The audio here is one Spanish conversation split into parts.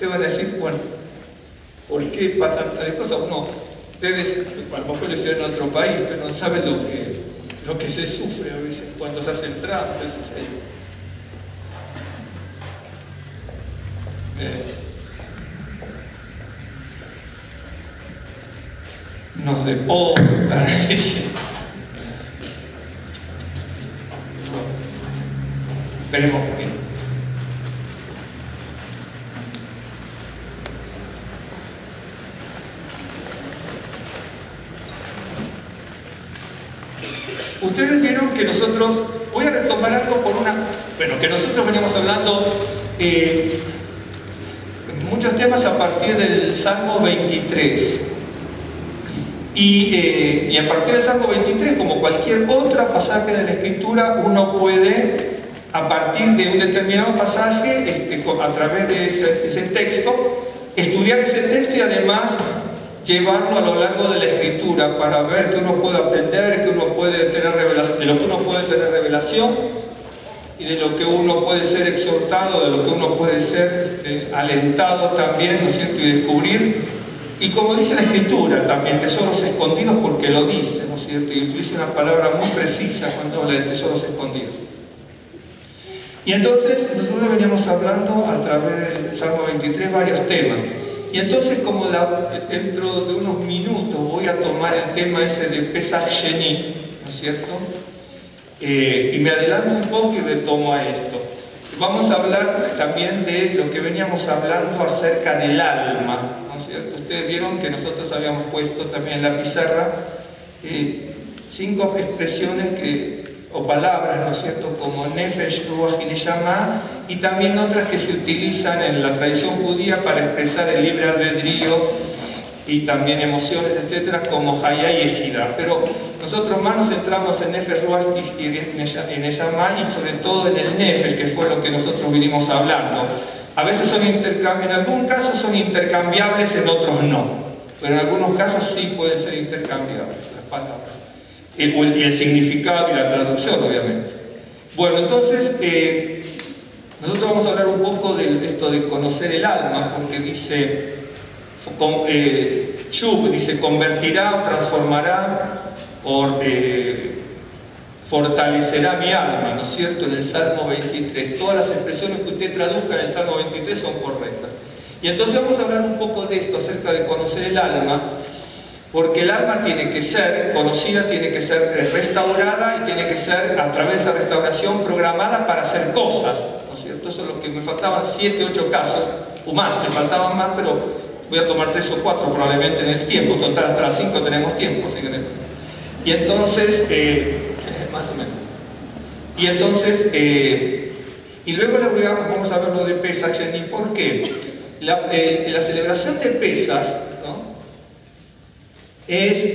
Ustedes van a decir, bueno, ¿por qué pasan tales cosas? Ustedes a lo mejor lo hicieron en otro país, pero no saben lo que se sufre a veces cuando se hacen trampas, en serio. Nos deportan, esperemos que ustedes vieron que nosotros, voy a retomar algo que nosotros veníamos hablando muchos temas a partir del Salmo 23 y a partir del Salmo 23, como cualquier otro pasaje de la Escritura, uno puede, a partir de un determinado pasaje, a través de ese texto, estudiar ese texto y además llevarlo a lo largo de la Escritura para ver que uno puede aprender, que uno puede tener revelación, de lo que uno puede tener revelación y de lo que uno puede ser exhortado, de lo que uno puede ser alentado también, ¿no es cierto?, y descubrir. Y como dice la Escritura, también tesoros escondidos, porque lo dice, ¿no es cierto?, y utiliza una palabra muy precisa cuando habla de tesoros escondidos. Y entonces nosotros veníamos hablando a través del Salmo 23 varios temas. Y entonces, como dentro de unos minutos voy a tomar el tema ese de Pesach Sheni, ¿no es cierto?, y me adelanto un poco y retomo a esto. Vamos a hablar también de lo que veníamos hablando acerca del alma, ¿no es cierto? Ustedes vieron que nosotros habíamos puesto también en la pizarra 5 expresiones o palabras, ¿no es cierto?, como Nefesh, Ruach y Neshama, y también otras que se utilizan en la tradición judía para expresar el libre albedrío y también emociones, etcétera, como Hayá y Ejida. Pero nosotros más nos centramos en Nefesh, Ruach y Neshama, y sobre todo en el Nefesh, que fue lo que nosotros vinimos hablando. A veces en algún caso son intercambiables, en otros no, pero en algunos casos sí pueden ser intercambiables las palabras. Y el significado y la traducción, obviamente. Bueno, entonces, nosotros vamos a hablar un poco de esto de conocer el alma, porque dice, Shub dice, convertirá, transformará, fortalecerá mi alma, ¿no es cierto?, en el Salmo 23. Todas las expresiones que usted traduzca en el Salmo 23 son correctas. Y entonces vamos a hablar un poco de esto, acerca de conocer el alma, porque el alma tiene que ser conocida, tiene que ser restaurada y tiene que ser, a través de esa restauración, programada para hacer cosas, ¿no es cierto? Eso es lo que me faltaban 7, 8 casos, o más, me faltaban más, pero voy a tomar 3 o 4 probablemente en el tiempo, total hasta las 5 tenemos tiempo, así que... Y entonces, más o menos, y entonces, y luego vamos a ver lo de Pesach Sheni. ¿Por qué? La celebración de Pesach, ¿no?, es,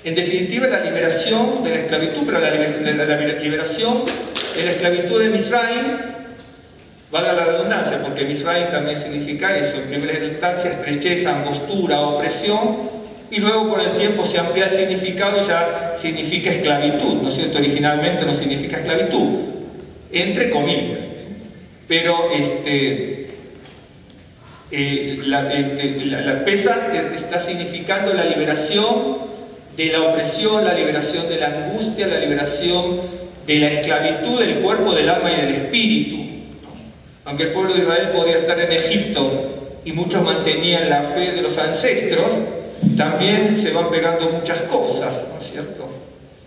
en definitiva, la liberación de la esclavitud, pero la liberación de la esclavitud de Misraim, valga la redundancia, porque Misraim también significa eso, en primera instancia estrechez, angostura, opresión, y luego con el tiempo se amplía el significado y ya significa esclavitud, ¿no es cierto? Originalmente no significa esclavitud, entre comillas, pero la Pesach está significando la liberación de la opresión, la liberación de la angustia, la liberación de la esclavitud del cuerpo, del alma y del espíritu. Aunque el pueblo de Israel podía estar en Egipto y muchos mantenían la fe de los ancestros, también se van pegando muchas cosas, ¿no es cierto?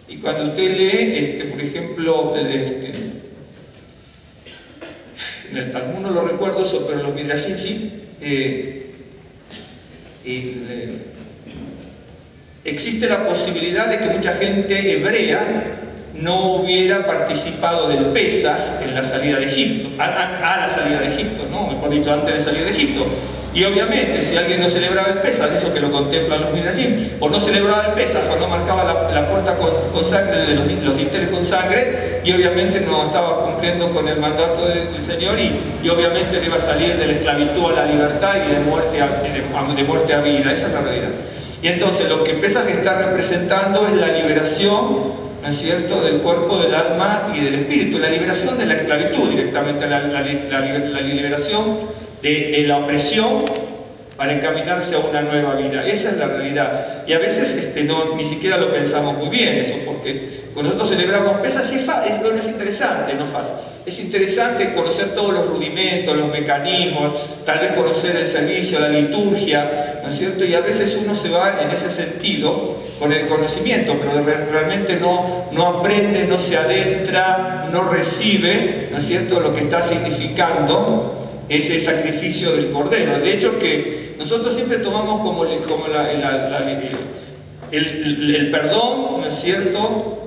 Y cuando usted lee, por ejemplo, en el Talmud no lo recuerdo eso, pero en los Midrashim sí, existe la posibilidad de que mucha gente hebrea no hubiera participado del Pesach en la salida de Egipto, a la salida de Egipto, ¿no? Mejor dicho, antes de salir de Egipto. Y obviamente, si alguien no celebraba el Pesach, eso que lo contemplan los Midrashim, o no celebraba el Pesach, o no marcaba la puerta con sangre, los dinteles con sangre, y obviamente no estaba cumpliendo con el mandato del Señor, y obviamente no iba a salir de la esclavitud a la libertad y de muerte a vida. Esa es la realidad. Y entonces lo que Pesach está representando es la liberación, ¿no es cierto?, del cuerpo, del alma y del espíritu, la liberación de la esclavitud directamente, la liberación de la opresión para encaminarse a una nueva vida. Esa es la realidad. Y a veces ni siquiera lo pensamos muy bien eso, porque cuando nosotros celebramos Pesas, no es interesante, no es fácil. Es interesante conocer todos los rudimentos, los mecanismos, tal vez conocer el servicio, la liturgia, ¿no es cierto? Y a veces uno se va en ese sentido con el conocimiento, pero realmente no aprende, no se adentra, no recibe, ¿no es cierto?, lo que está significando ese sacrificio del Cordero. De hecho, que nosotros siempre tomamos como el perdón, ¿no es cierto?,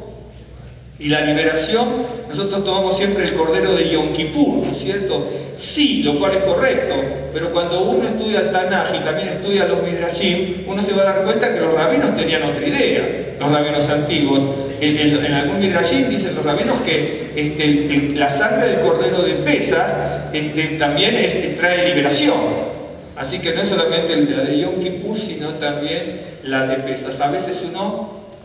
y la liberación, nosotros tomamos siempre el Cordero de Yom Kippur, ¿no es cierto? Sí, lo cual es correcto, pero cuando uno estudia el Tanaj y también estudia los Midrashim, uno se va a dar cuenta que los rabinos tenían otra idea, los rabinos antiguos. En algún Midrashim dicen los rabinos que la sangre del Cordero de Pesach también trae liberación. Así que no es solamente la de Yom Kippur, sino también la de Pesach. A veces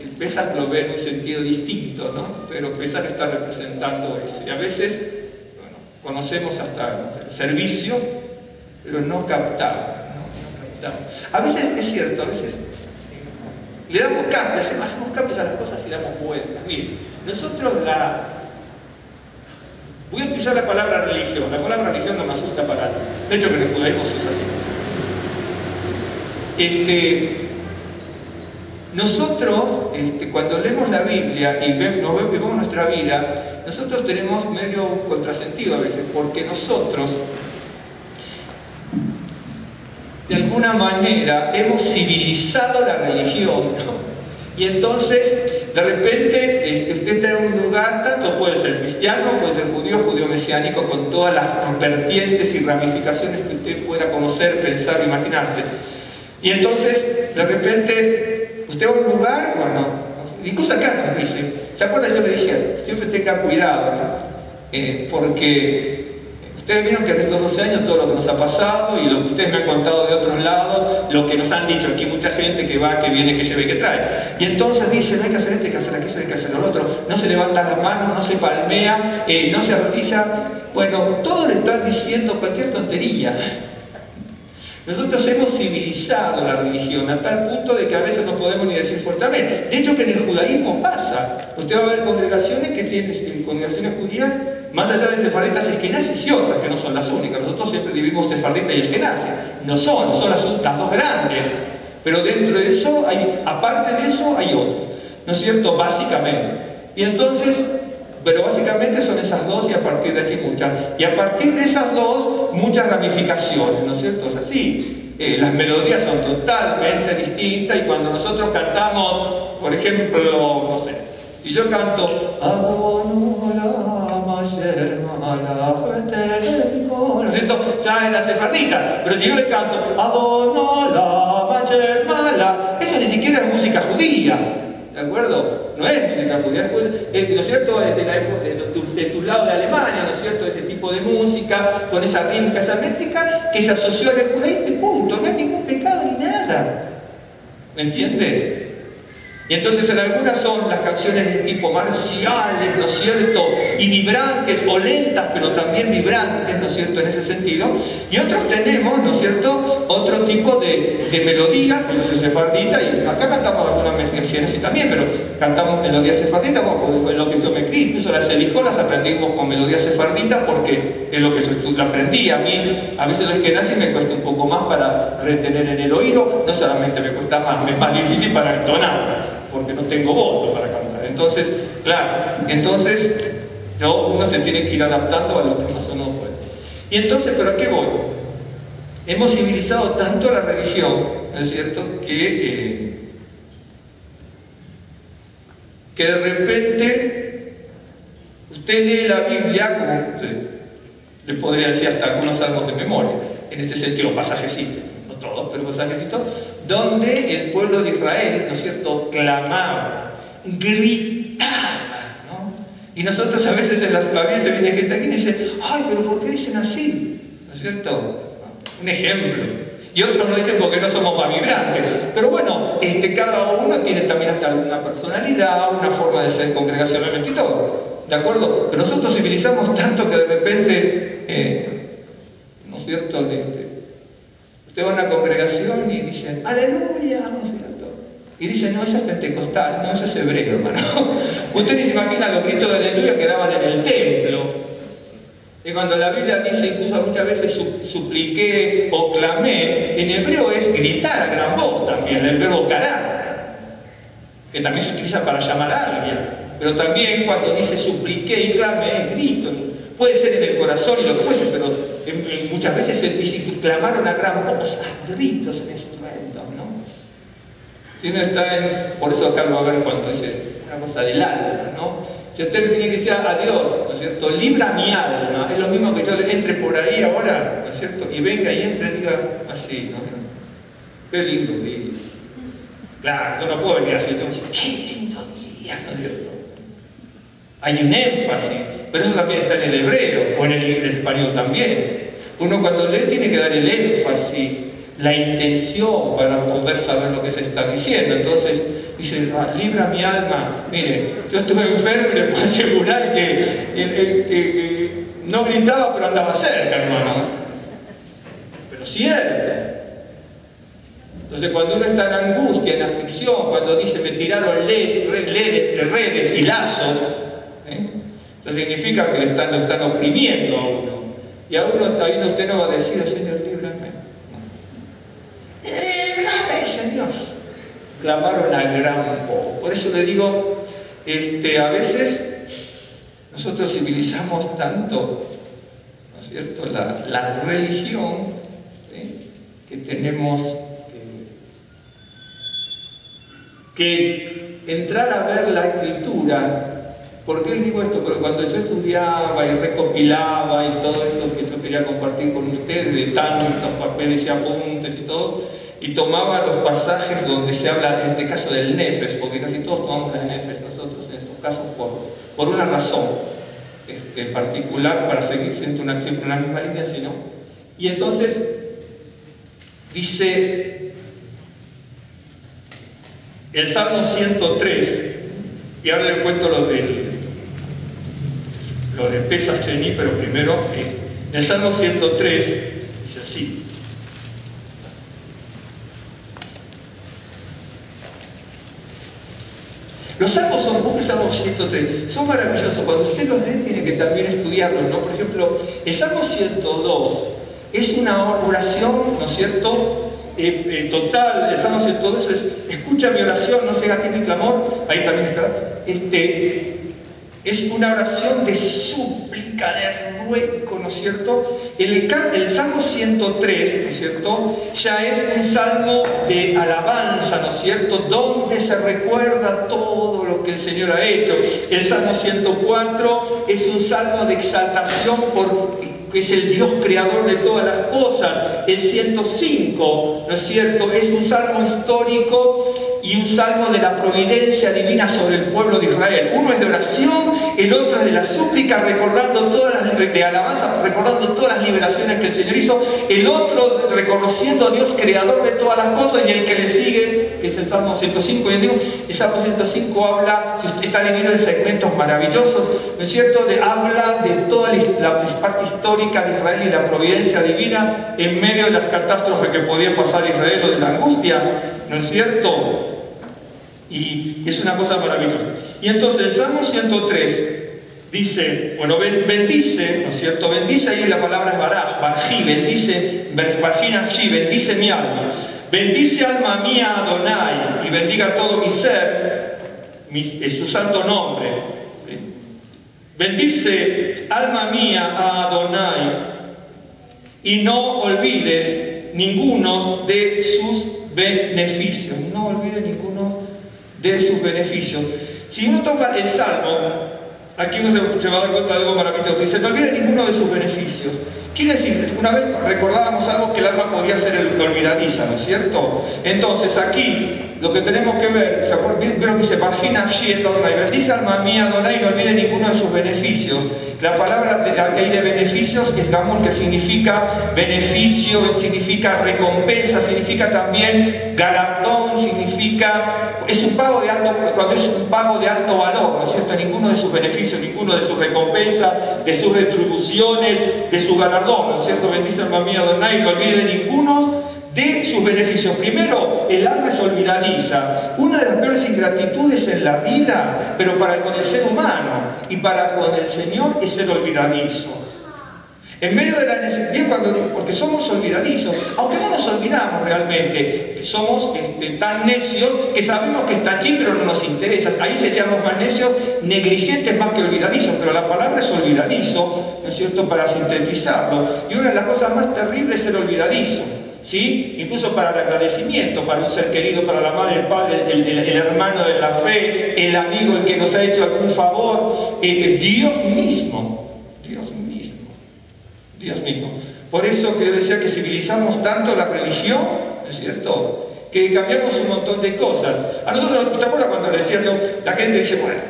el Pesach lo ve en un sentido distinto, ¿no? Pero Pesach está representando eso. Y a veces, bueno, conocemos hasta el servicio, pero no captamos, ¿no? A veces es cierto, a veces le damos cambios, hacemos cambios a las cosas y damos vueltas. Miren, nosotros voy a utilizar la palabra religión. La palabra religión no me asusta para nada. De hecho, que en el judaísmo se usa así. Nosotros, cuando leemos la Biblia y vemos nuestra vida, nosotros tenemos medio un contrasentido a veces, porque nosotros, de alguna manera, hemos civilizado la religión, ¿no? Y entonces, de repente, usted está en un lugar, tanto puede ser cristiano, puede ser judío mesiánico, con todas las vertientes y ramificaciones que usted pueda conocer, pensar, imaginarse. Y entonces, de repente, usted va a un lugar, bueno, incluso acá nos dice, ¿se acuerdan? Yo le dije, siempre tenga cuidado, ¿no? Porque ustedes vieron que en estos 12 años todo lo que nos ha pasado y lo que ustedes me han contado de otros lados, lo que nos han dicho aquí mucha gente que va, que viene, que lleva y que trae. Y entonces dicen, hay que hacer esto, hay que hacer aquello, hay que hacer lo otro, no se levantan las manos, no se palmea, no se arrodilla. Bueno, todo le están diciendo cualquier tontería. Nosotros hemos civilizado la religión a tal punto de que a veces no podemos ni decir fuertemente. De hecho, que en el judaísmo pasa. Usted va a ver congregaciones que tienen, congregaciones judías, más allá de sefarditas y eskenazis y otras, que no son las únicas. Nosotros siempre dividimos sefardita y eskenazi. No son las dos grandes. Pero dentro de eso, aparte de eso, hay otros. ¿No es cierto? Básicamente. Y entonces, pero básicamente son esas dos y a partir de aquí muchas. Y a partir de esas dos, muchas ramificaciones, ¿no es cierto? Es así. Las melodías son totalmente distintas y cuando nosotros cantamos, por ejemplo, no sé, y yo canto ¿no es cierto? Ya es la sefardita, pero si yo le canto eso ni siquiera es música judía. ¿De acuerdo? No es música judía, ¿no es cierto? De tu lado de Alemania, ¿no es cierto? Ese tipo de música, con esa rítmica, esa métrica, que se asoció al judaísmo y punto, no hay ningún pecado ni nada. ¿Me entiende? Y entonces en algunas son las canciones de tipo marciales, ¿no es cierto? Y vibrantes o lentas, pero también vibrantes, ¿no es cierto? En ese sentido. Y otros tenemos, ¿no es cierto? Otro tipo de melodías, pues es sefardita, y acá cantamos algunas melodías y también, pero cantamos melodías sefarditas, bueno, fue lo que yo me crié, incluso las elijo, las aprendimos con melodías sefarditas porque es lo que yo aprendí. A mí, a veces los eskenazis me cuesta un poco más para retener en el oído, no solamente me cuesta más, me es más difícil para entonar, porque no tengo voz para cantar. Entonces, claro, uno se tiene que ir adaptando a lo que más uno puede. Y entonces, ¿pero a qué voy? Hemos civilizado tanto la religión, ¿no es cierto?, que de repente usted lee la Biblia, como le podría decir hasta algunos salmos de memoria, en este sentido, pasajecitos, no todos, pero pasajecitos, donde el pueblo de Israel, ¿no es cierto?, clamaba, gritaba, ¿no? Y nosotros a veces en las Biblias se viene gente aquí y dice, ay, pero ¿por qué dicen así? ¿No es cierto? Un ejemplo. Y otros no dicen porque no somos más vibrantes. Pero bueno, cada uno tiene también hasta una personalidad, una forma de ser congregacionalmente y todo. ¿De acuerdo? Pero nosotros civilizamos tanto que de repente cierto? Usted va a una congregación y dicen, aleluya, ¿no es cierto? Y dicen, no, eso es pentecostal, no, eso es hebreo, hermano. Usted ni se imagina los gritos de aleluya que daban en el templo. Y cuando la Biblia dice, incluso muchas veces supliqué o clamé, en hebreo es gritar a gran voz también, el verbo cará, que también se utiliza para llamar a alguien. Pero también cuando dice supliqué y clamé, es grito. Puede ser en el corazón y lo que fuese, pero muchas veces se dice que clamaron a gran voz, a gritos en instrumentos, ¿no? Si uno está por eso acá lo va a ver cuando dice una cosa del alma, ¿no? Si usted le tiene que decir a Dios, ¿no es cierto? Libra mi alma, es lo mismo que yo le entre por ahí ahora, ¿no es cierto? Y venga y entre y diga así, ¿no? Qué lindo día. Claro, yo no puedo venir así, entonces, qué lindo día, ¿no es cierto? Hay un énfasis, pero eso también está en el hebreo, o en el español también. Uno cuando lee tiene que dar el énfasis, la intención para poder saber lo que se está diciendo. Entonces, dice, libra mi alma. Mire, yo estuve enfermo y le puedo asegurar que no gritaba, pero andaba cerca, hermano. Pero cierto. Entonces, cuando uno está en angustia, en aflicción, cuando dice, me tiraron redes y lazos, eso significa que lo están oprimiendo a uno. Y a uno todavía usted no va a decir, Señor, líbrame. Líbrame, Señor. Clamaron a gran voz. Por eso le digo, a veces nosotros civilizamos tanto, ¿no es cierto?, la religión, ¿sí?, que tenemos que entrar a ver la Escritura. ¿Por qué les digo esto? Porque cuando yo estudiaba y recopilaba y todo esto que yo quería compartir con ustedes, de tantos papeles y apuntes y todo, y tomaba los pasajes donde se habla, en este caso, del Nefes, porque casi todos tomamos el Nefes nosotros en estos casos por una razón en particular, para seguir siempre una misma línea, sino. Y entonces dice el Salmo 103, y ahora le cuento lo de Pesach Sheni, pero primero, el Salmo 103 dice así. Los salmos el Salmo 103, son maravillosos. Cuando usted los lee, tiene que también estudiarlos, ¿no? Por ejemplo, el Salmo 102 es una oración, ¿no es cierto?, total. El Salmo 102 es, escucha mi oración, no cega aquí mi clamor. Ahí también está. Es una oración de súplica, de ruego, ¿no es cierto? El Salmo 103, ¿no es cierto?, ya es un salmo de alabanza, ¿no es cierto?, donde se recuerda todo lo que el Señor ha hecho. El Salmo 104 es un salmo de exaltación que es el Dios creador de todas las cosas. El 105, ¿no es cierto?, es un salmo histórico y un salmo de la providencia divina sobre el pueblo de Israel. Uno es de oración, el otro es de la súplica, recordando de alabanza, recordando todas las liberaciones que el Señor hizo. El otro reconociendo a Dios creador de todas las cosas, y el que le sigue, que es el Salmo 105. Y digo, el Salmo 105 habla, está dividido en segmentos maravillosos, ¿no es cierto?, habla de toda la parte histórica de Israel y la providencia divina en medio de las catástrofes que podía pasar Israel, o de la angustia, ¿no es cierto? Y es una cosa maravillosa. Y entonces el Salmo 103 dice, bueno, bendice, ¿no es cierto? Bendice, ahí la palabra es barjí, bendice mi alma. Bendice alma mía a Adonai, y bendiga todo mi ser, su santo nombre. ¿Sí? Bendice alma mía a Adonai, y no olvides ninguno de sus beneficios. No olvides ninguno de sus beneficios. Si uno toma el Salmo, aquí uno se va a dar cuenta de algo maravilloso. Dice, no olvide ninguno de sus beneficios. Quiere decir, una vez recordábamos algo, que el alma podía ser olvidadiza, ¿no es cierto? Entonces aquí lo que tenemos que ver, ¿se acuerdan? Vieron que dice, Margina Adonai, bendice alma mía Adonai, y no olvide ninguno de sus beneficios. La palabra ahí de beneficios es gamul, que significa beneficio, significa recompensa, significa también galardón, significa, es un pago de alto, cuando es un pago de alto valor, ¿no es cierto? Ninguno de sus beneficios, ninguno de sus recompensas, de sus retribuciones, de su galardón, ¿no es cierto? Bendice alma mía Adonai, no olvide ninguno de sus beneficios. Primero, el alma es olvidadiza. Una de las peores ingratitudes en la vida, pero con el ser humano y para con el Señor, es ser olvidadizo. En medio de la necesidad, porque somos olvidadizos, aunque no nos olvidamos realmente, somos tan necios que sabemos que está allí, pero no nos interesa. Ahí se llaman más necios, negligentes más que olvidadizos, pero la palabra es olvidadizo, ¿no es cierto?, para sintetizarlo. Y una de las cosas más terribles es ser olvidadizo. ¿Sí? Incluso para el agradecimiento, para un ser querido, para la madre, el padre, el hermano de la fe, el amigo, el que nos ha hecho algún favor, Dios mismo. Por eso que yo decía que civilizamos tanto la religión, ¿no es cierto?, que cambiamos un montón de cosas. A nosotros, ¿te acuerdas cuando le decía yo? La gente dice, bueno,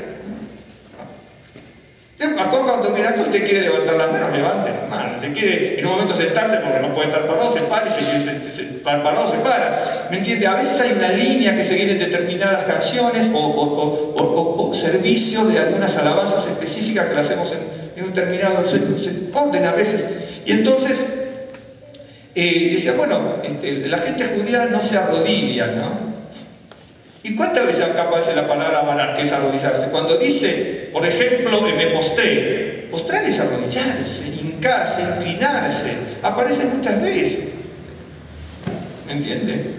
cuando mira que usted quiere levantar las manos, levante las manos. Se quiere en un momento sentarse porque no puede estar parado, se para, y se parado, se para. ¿Me entiende? A veces hay una línea que seguir en determinadas canciones o servicio de algunas alabanzas específicas que las hacemos en un determinado orden a veces. Y entonces decía, bueno, la gente judía no se arrodilla, ¿no? ¿Y cuántas veces acá aparece la palabra barar, que es arrodillarse? Cuando dice, por ejemplo, me postré. Postrar es arrodillarse, hincarse, inclinarse. Aparece muchas veces. ¿Me entiende?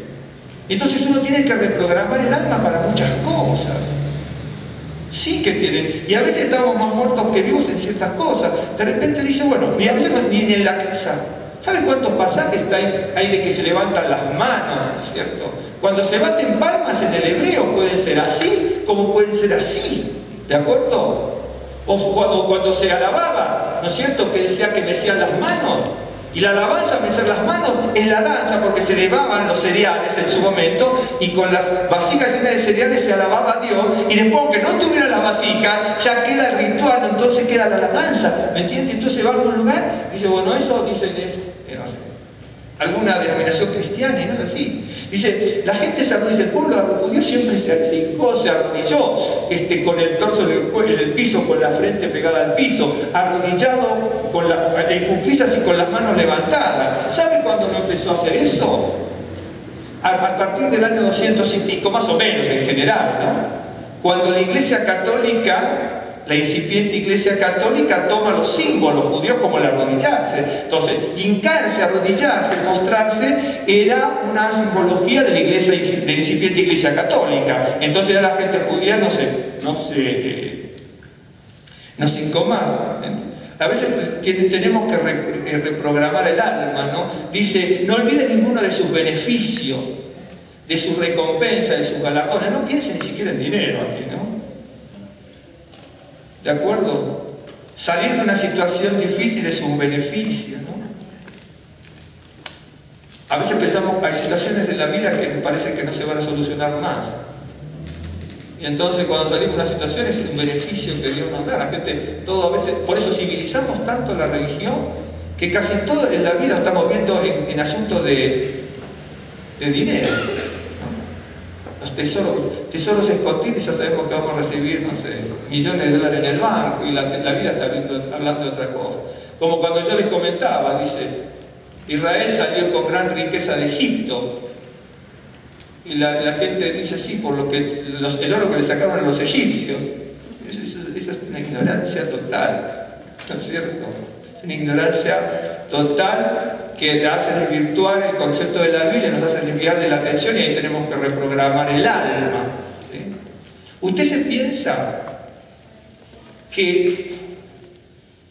Entonces uno tiene que reprogramar el alma para muchas cosas. Sí que tienen. Y a veces estamos más muertos que vivos en ciertas cosas. De repente dice, bueno, y a veces ni en la casa. ¿Saben cuántos pasajes hay de que se levantan las manos, ¿no es cierto? Cuando se baten palmas en el hebreo pueden ser así, como pueden ser así, ¿de acuerdo? O cuando se alababa, ¿no es cierto?, que decía que mecían las manos. Y la alabanza, mecer las manos, es la danza, porque se elevaban los cereales en su momento y con las vasijas llenas de cereales se alababa a Dios, y después, aunque no tuviera la vasija, ya queda el ritual, entonces queda la alabanza, ¿me entiendes? Entonces va a algún lugar y dice, bueno, eso dicen es, no sé, alguna denominación cristiana, y no es así. Dice, la gente se arrodilla, el pueblo judío siempre se hincó, se arrodilló, con el torso en el piso, con la frente pegada al piso, arrodillado en cuclillas y con las manos levantadas. ¿Sabe cuándo no empezó a hacer eso? A partir del año 200 y pico, más o menos en general, ¿no? Cuando la Iglesia Católica, la incipiente Iglesia Católica, toma los símbolos judíos como el arrodillarse. Entonces, hincarse, arrodillarse, postrarse, era una simbología de la Iglesia, de la incipiente Iglesia Católica. Entonces ya la gente judía no se hincó más. A veces tenemos que reprogramar el alma, ¿no? Dice, no olvide ninguno de sus beneficios, de su recompensa, de sus galardones. No piensen ni siquiera en dinero aquí, ¿no? ¿De acuerdo? Salir de una situación difícil es un beneficio, ¿no? A veces pensamos, hay situaciones de la vida que parece que no se van a solucionar más. Y entonces cuando salimos de una situación es un beneficio que Dios nos da. La gente, todo a veces, por eso civilizamos tanto la religión, que casi todo en la vida estamos viendo en asuntos de dinero. Los tesoros escondidos, ya sabemos que vamos a recibir, no sé, millones de dólares en el banco, y la vida está hablando de otra cosa. Como cuando yo les comentaba, dice, Israel salió con gran riqueza de Egipto, y la gente dice, sí, por lo que el oro que le sacaron a los egipcios. Eso es una ignorancia total, ¿no es cierto? Es una ignorancia total que hace desvirtuar el concepto de la Biblia, nos hace desviar de la atención, y ahí tenemos que reprogramar el alma, ¿sí? Usted se piensa que,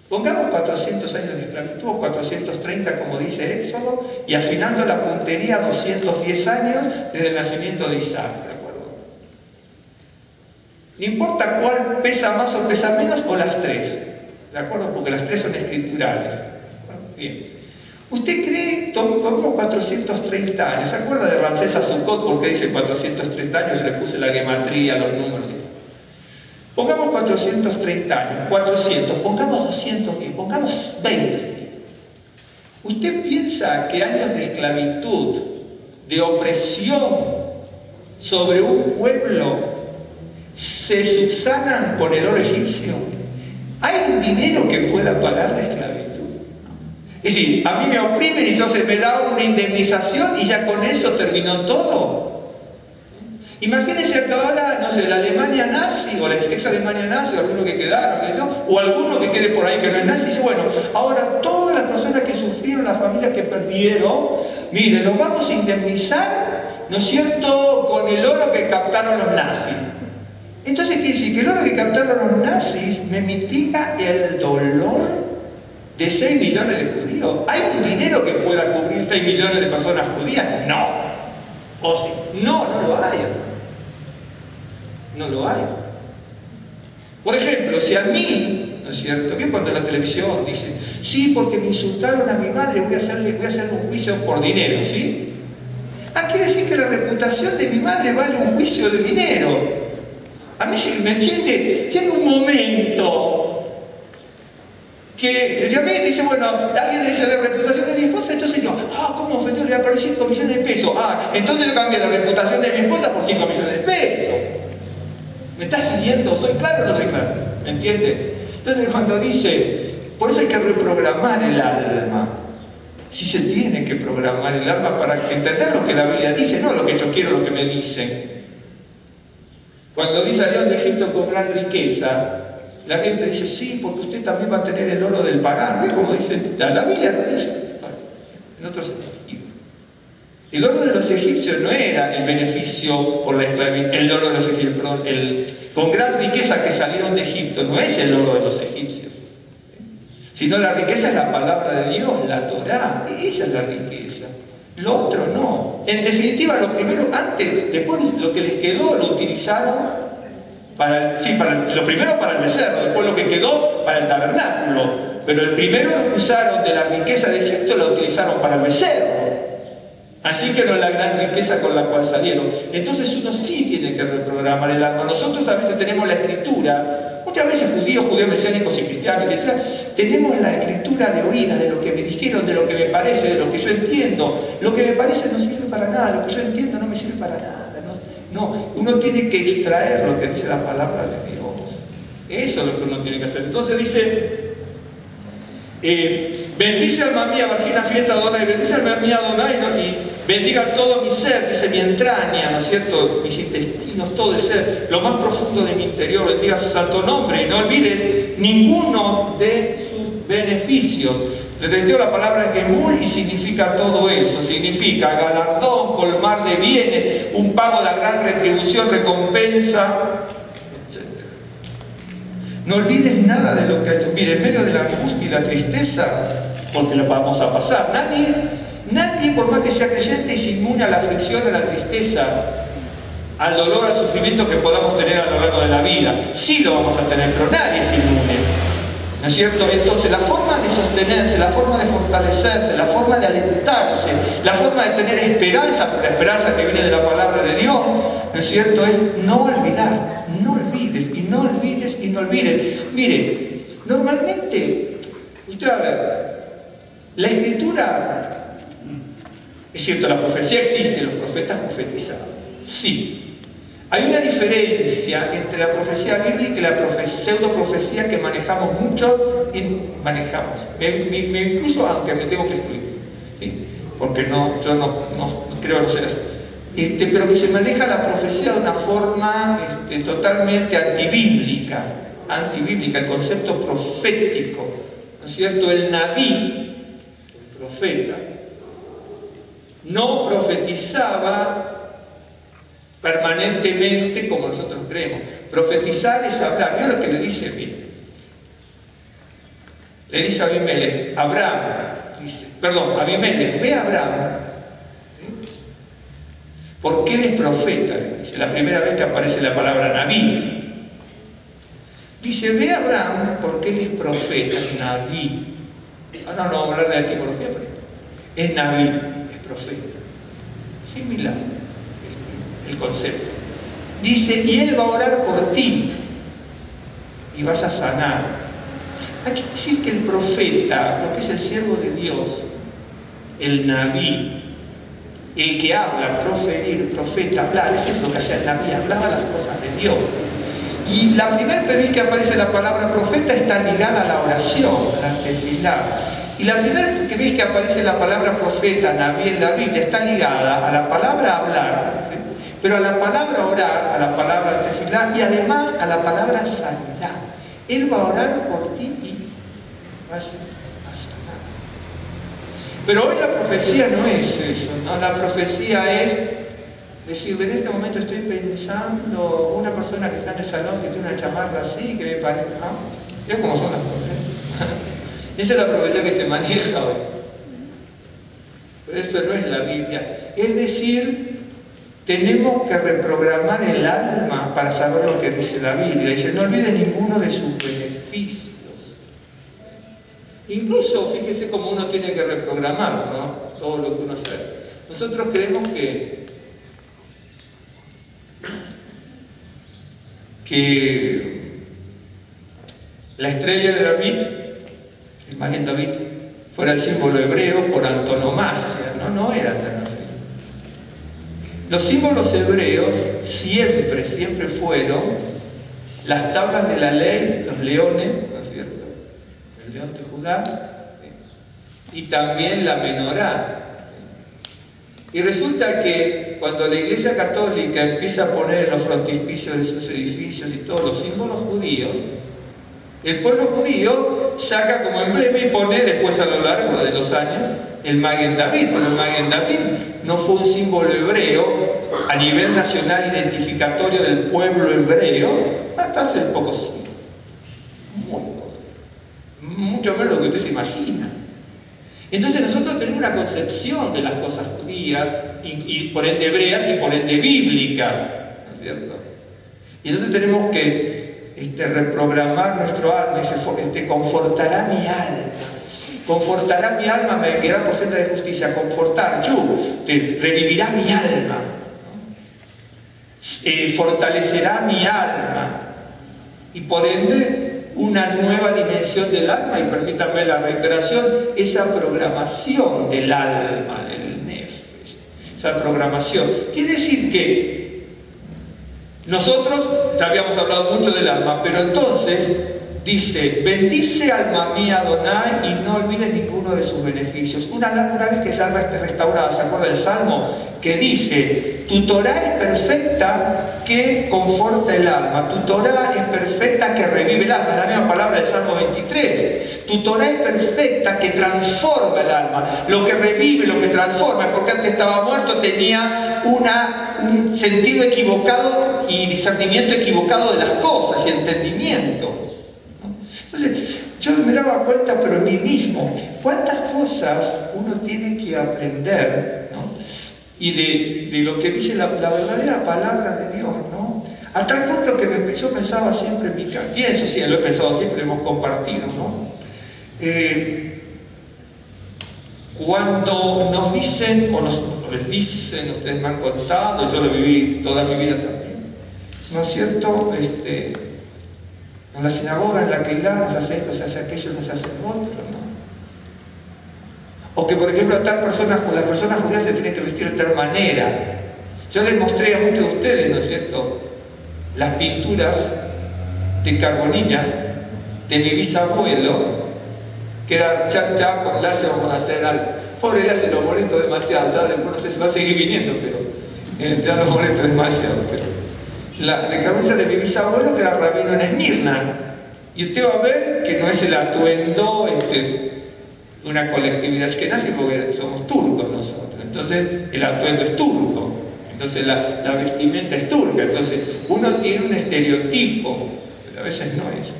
pongamos 400 años de esclavitud, 430 como dice Éxodo, y afinando la puntería 210 años desde el nacimiento de Isaac, ¿de acuerdo? No importa cuál pesa más o pesa menos, o las tres, ¿de acuerdo? Porque las tres son escriturales. Bien. ¿Usted cree, vamos 430 años, ¿se acuerda de Ramsés a Sucot? ¿Por qué dice 430 años? Yo le puse la gematría, los números. Pongamos 430 años, 400, pongamos 210, pongamos 20. ¿Usted piensa que años de esclavitud, de opresión sobre un pueblo se subsanan con el oro egipcio? ¿Hay un dinero que pueda pagar la esclavitud? Es decir, a mí me oprimen y entonces me da una indemnización y ya con eso terminó todo. Imagínense que ahora, no sé, la Alemania nazi o la ex Alemania nazi, o alguno que quedaron, o alguno que quede por ahí que no es nazi, dice, bueno, ahora todas las personas que sufrieron, las familias que perdieron, miren, los vamos a indemnizar, ¿no es cierto?, con el oro que captaron los nazis. Entonces quiere decir que el oro que captaron los nazis me mitiga el dolor de 6 millones de judíos. ¿Hay un dinero que pueda cubrir 6 millones de personas judías? No. O sí. No, no lo hay. No lo hay. Por ejemplo, si a mí, ¿no es cierto?, que cuando la televisión dice, sí, porque me insultaron a mi madre, voy a hacerle un juicio por dinero, ¿sí? Ah, quiere decir que la reputación de mi madre vale un juicio de dinero. A mí, si me entiende, tiene un momento que a mí dice, bueno, alguien le dice la reputación de mi esposa, entonces yo, ¿cómo ofendió? Le apareció 5 millones de pesos. Entonces yo cambié la reputación de mi esposa por 5 millones de pesos. ¿Me está siguiendo? ¿Soy claro o no soy claro? ¿Me entiende? Entonces cuando dice, por eso hay que reprogramar el alma. Sí se tiene que programar el alma para entender lo que la Biblia dice, no lo que yo quiero, lo que me dicen. Cuando dice salieron de Egipto con gran riqueza, la gente dice, sí, porque usted también va a tener el oro del pagano. ¿Ves cómo dice? La Biblia lo dice. En otro sentido. El oro de los egipcios no era el beneficio por la esclavitud, el oro de los egipcios, perdón, con gran riqueza que salieron de Egipto, no es el oro de los egipcios. Sino la riqueza es la palabra de Dios, la Torá, esa es la riqueza. Lo otro no. En definitiva, lo primero, antes, después lo que les quedó lo utilizaron lo primero para el becerro, después lo que quedó para el tabernáculo. Pero el primero lo que usaron de la riqueza de Egipto lo utilizaron para el becerro. Así que no es la gran riqueza con la cual salieron. Entonces uno sí tiene que reprogramar el alma. Nosotros a veces tenemos la escritura, muchas veces judíos mesiánicos y cristianos, que sea, tenemos la escritura de oídas, de lo que me dijeron, de lo que me parece, de lo que yo entiendo. Lo que me parece no sirve para nada, lo que yo entiendo no me sirve para nada. No, uno tiene que extraer lo que dice la palabra de Dios. Eso es lo que uno tiene que hacer. Entonces dice, bendice alma mía, Virgina fiesta Adonai, bendice alma mía Adonai, ¿no? Y bendiga todo mi ser, dice mi entraña, ¿no es cierto? Mis intestinos, todo el ser, lo más profundo de mi interior, bendiga su santo nombre y no olvides ninguno de sus beneficios. Le reitero la palabra Gemul y significa todo eso, significa galardón, colmar de bienes, un pago de la gran retribución, recompensa, etc. No olvides nada de lo que ha hecho. Mire, en medio de la angustia y la tristeza, porque lo vamos a pasar, nadie por más que sea creyente es inmune a la aflicción, a la tristeza, al dolor, al sufrimiento que podamos tener a lo largo de la vida. Sí lo vamos a tener, pero nadie es inmune. ¿No es cierto? Entonces la forma de sostenerse, la forma de fortalecerse, la forma de alentarse, la forma de tener esperanza, por la esperanza que viene de la palabra de Dios, ¿no es cierto? Es no olvidar, no olvides, y no olvides, y no olvides. Mire, normalmente, usted va a ver, la escritura, es cierto, la profecía existe, los profetas profetizaban, sí. Hay una diferencia entre la profecía bíblica y la pseudoprofecía que manejamos mucho, incluso aunque me tengo que excluir, ¿sí? Porque yo no creo ser así. Pero que se maneja la profecía de una forma totalmente antibíblica, el concepto profético, ¿no es cierto? El Naví, el profeta, no profetizaba permanentemente como nosotros creemos. Profetizar es hablar. Mira lo que le dice bien. Le dice a Abimelech, Abimelech, ve a Abraham, ¿sí? Porque él es profeta, le dice. La primera vez que aparece la palabra Naví. Dice, ve a Abraham porque él es profeta, Naví. Ahora no vamos a hablar de la etimología, pero es Naví, es profeta. Similar el concepto. Dice, y él va a orar por ti y vas a sanar. Hay que decir que el profeta, lo que es el siervo de Dios, el Naví, el que habla, proferir, profeta, hablar, eso es lo que hacía el Naví, hablaba las cosas de Dios. Y la primera vez que aparece la palabra profeta está ligada a la oración, a la tefilá. Y la primera vez que aparece la palabra profeta, Naví en la Biblia, está ligada a la palabra hablar, ¿sí? Pero a la palabra orar, a la palabra tefilá y además a la palabra sanidad. Él va a orar por ti y vas a sanar. Pero hoy la profecía no es eso, ¿no? La profecía es decir, en este momento estoy pensando, una persona que está en el salón que tiene una chamarra así, que me parece, ¿no? Es como son las cosas. Esa es la profecía que se maneja hoy. Pero eso no es la Biblia. Es decir, tenemos que reprogramar el alma para saber lo que dice la Biblia. Dice, no olvide ninguno de sus beneficios. Incluso, fíjese cómo uno tiene que reprogramar, ¿no? Todo lo que uno sabe. Nosotros creemos que la estrella de David, el Maguen David, fuera el símbolo hebreo por antonomasia, no era la nación. Los símbolos hebreos siempre fueron las tablas de la ley, los leones, ¿no es cierto? El león de Judá, ¿sí? Y también la menorá. Y resulta que cuando la Iglesia Católica empieza a poner en los frontispicios de sus edificios y todos los símbolos judíos, el pueblo judío saca como emblema y pone después a lo largo de los años el Maguen David. Pero el Maguen David no fue un símbolo hebreo a nivel nacional identificatorio del pueblo hebreo hasta hace pocos siglos. Mucho menos de lo que usted se imagina. Entonces nosotros tenemos una concepción de las cosas judías y por ende hebreas y por ende bíblicas, ¿no es cierto? Y entonces tenemos que reprogramar nuestro alma y confortará mi alma. Confortará mi alma, me guiará por senda de justicia. Confortar, revivirá mi alma, ¿no? Fortalecerá mi alma y por ende una nueva dimensión del alma, y permítanme la reiteración, esa programación del alma, del nefesh, esa programación. Quiere decir que nosotros ya habíamos hablado mucho del alma, pero entonces dice, bendice alma mía Adonai y no olvides ninguno de sus beneficios. Una vez que el alma esté restaurada, ¿se acuerda del Salmo? Que dice, tu Torah es perfecta que conforta el alma, tu Torah es perfecta que revive el alma, es la misma palabra del Salmo 23. Tu Torah es perfecta que transforma el alma, lo que revive, lo que transforma, porque antes estaba muerto, tenía un sentido equivocado y discernimiento equivocado de las cosas y entendimiento. Entonces, yo me daba cuenta, pero en mí mismo, cuántas cosas uno tiene que aprender, ¿no? Y de lo que dice la verdadera palabra de Dios, ¿no? A tal punto que yo pensaba siempre en mi casa, pienso, sí, lo he pensado siempre, hemos compartido, ¿no? Cuando nos dicen, o les dicen, ustedes me han contado, yo lo viví toda mi vida también, ¿no es cierto? En la sinagoga, en la Keilah, nos hace esto, se hace aquello, nos hace lo otro, ¿no? O que, por ejemplo, las personas judías se tienen que vestir de tal manera. Yo les mostré a muchos de ustedes, ¿no es cierto?, las pinturas de Carbonilla de mi bisabuelo, que era ya con Lasse vamos a hacer algo. Pobre Lasse, lo molesto demasiado, ya después no sé si va a seguir viniendo, pero ya lo molesto demasiado. Pero la de Carbonilla de mi bisabuelo, que era rabino en Esmirna. Y usted va a ver que no es el atuendo una colectividad ashkenazí, porque somos turcos nosotros, entonces el atuendo es turco, entonces la vestimenta es turca, entonces uno tiene un estereotipo, pero a veces no es.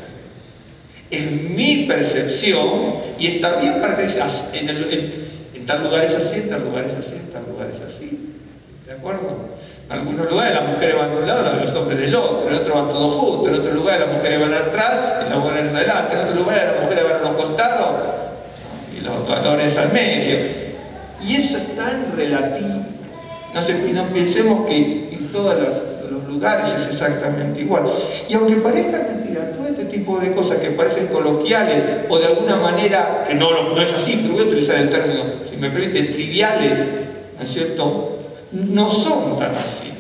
Es mi percepción, y está bien para que en tal lugar es así, en tal lugar es así, en tal lugar es así, ¿de acuerdo? En algunos lugares las mujeres van de un lado, los hombres del otro, en otros van todos juntos, en otros lugares las mujeres van atrás, en los lugares adelante, en otros lugares las mujeres van a los costados, y los valores al medio. Y eso es tan relativo. No pensemos que en todos los lugares es exactamente igual. Y aunque parezca mentira, todo este tipo de cosas que parecen coloquiales o de alguna manera, que no es así, pero voy a utilizar el término, si me permite, triviales, ¿no es cierto?, no son tan así.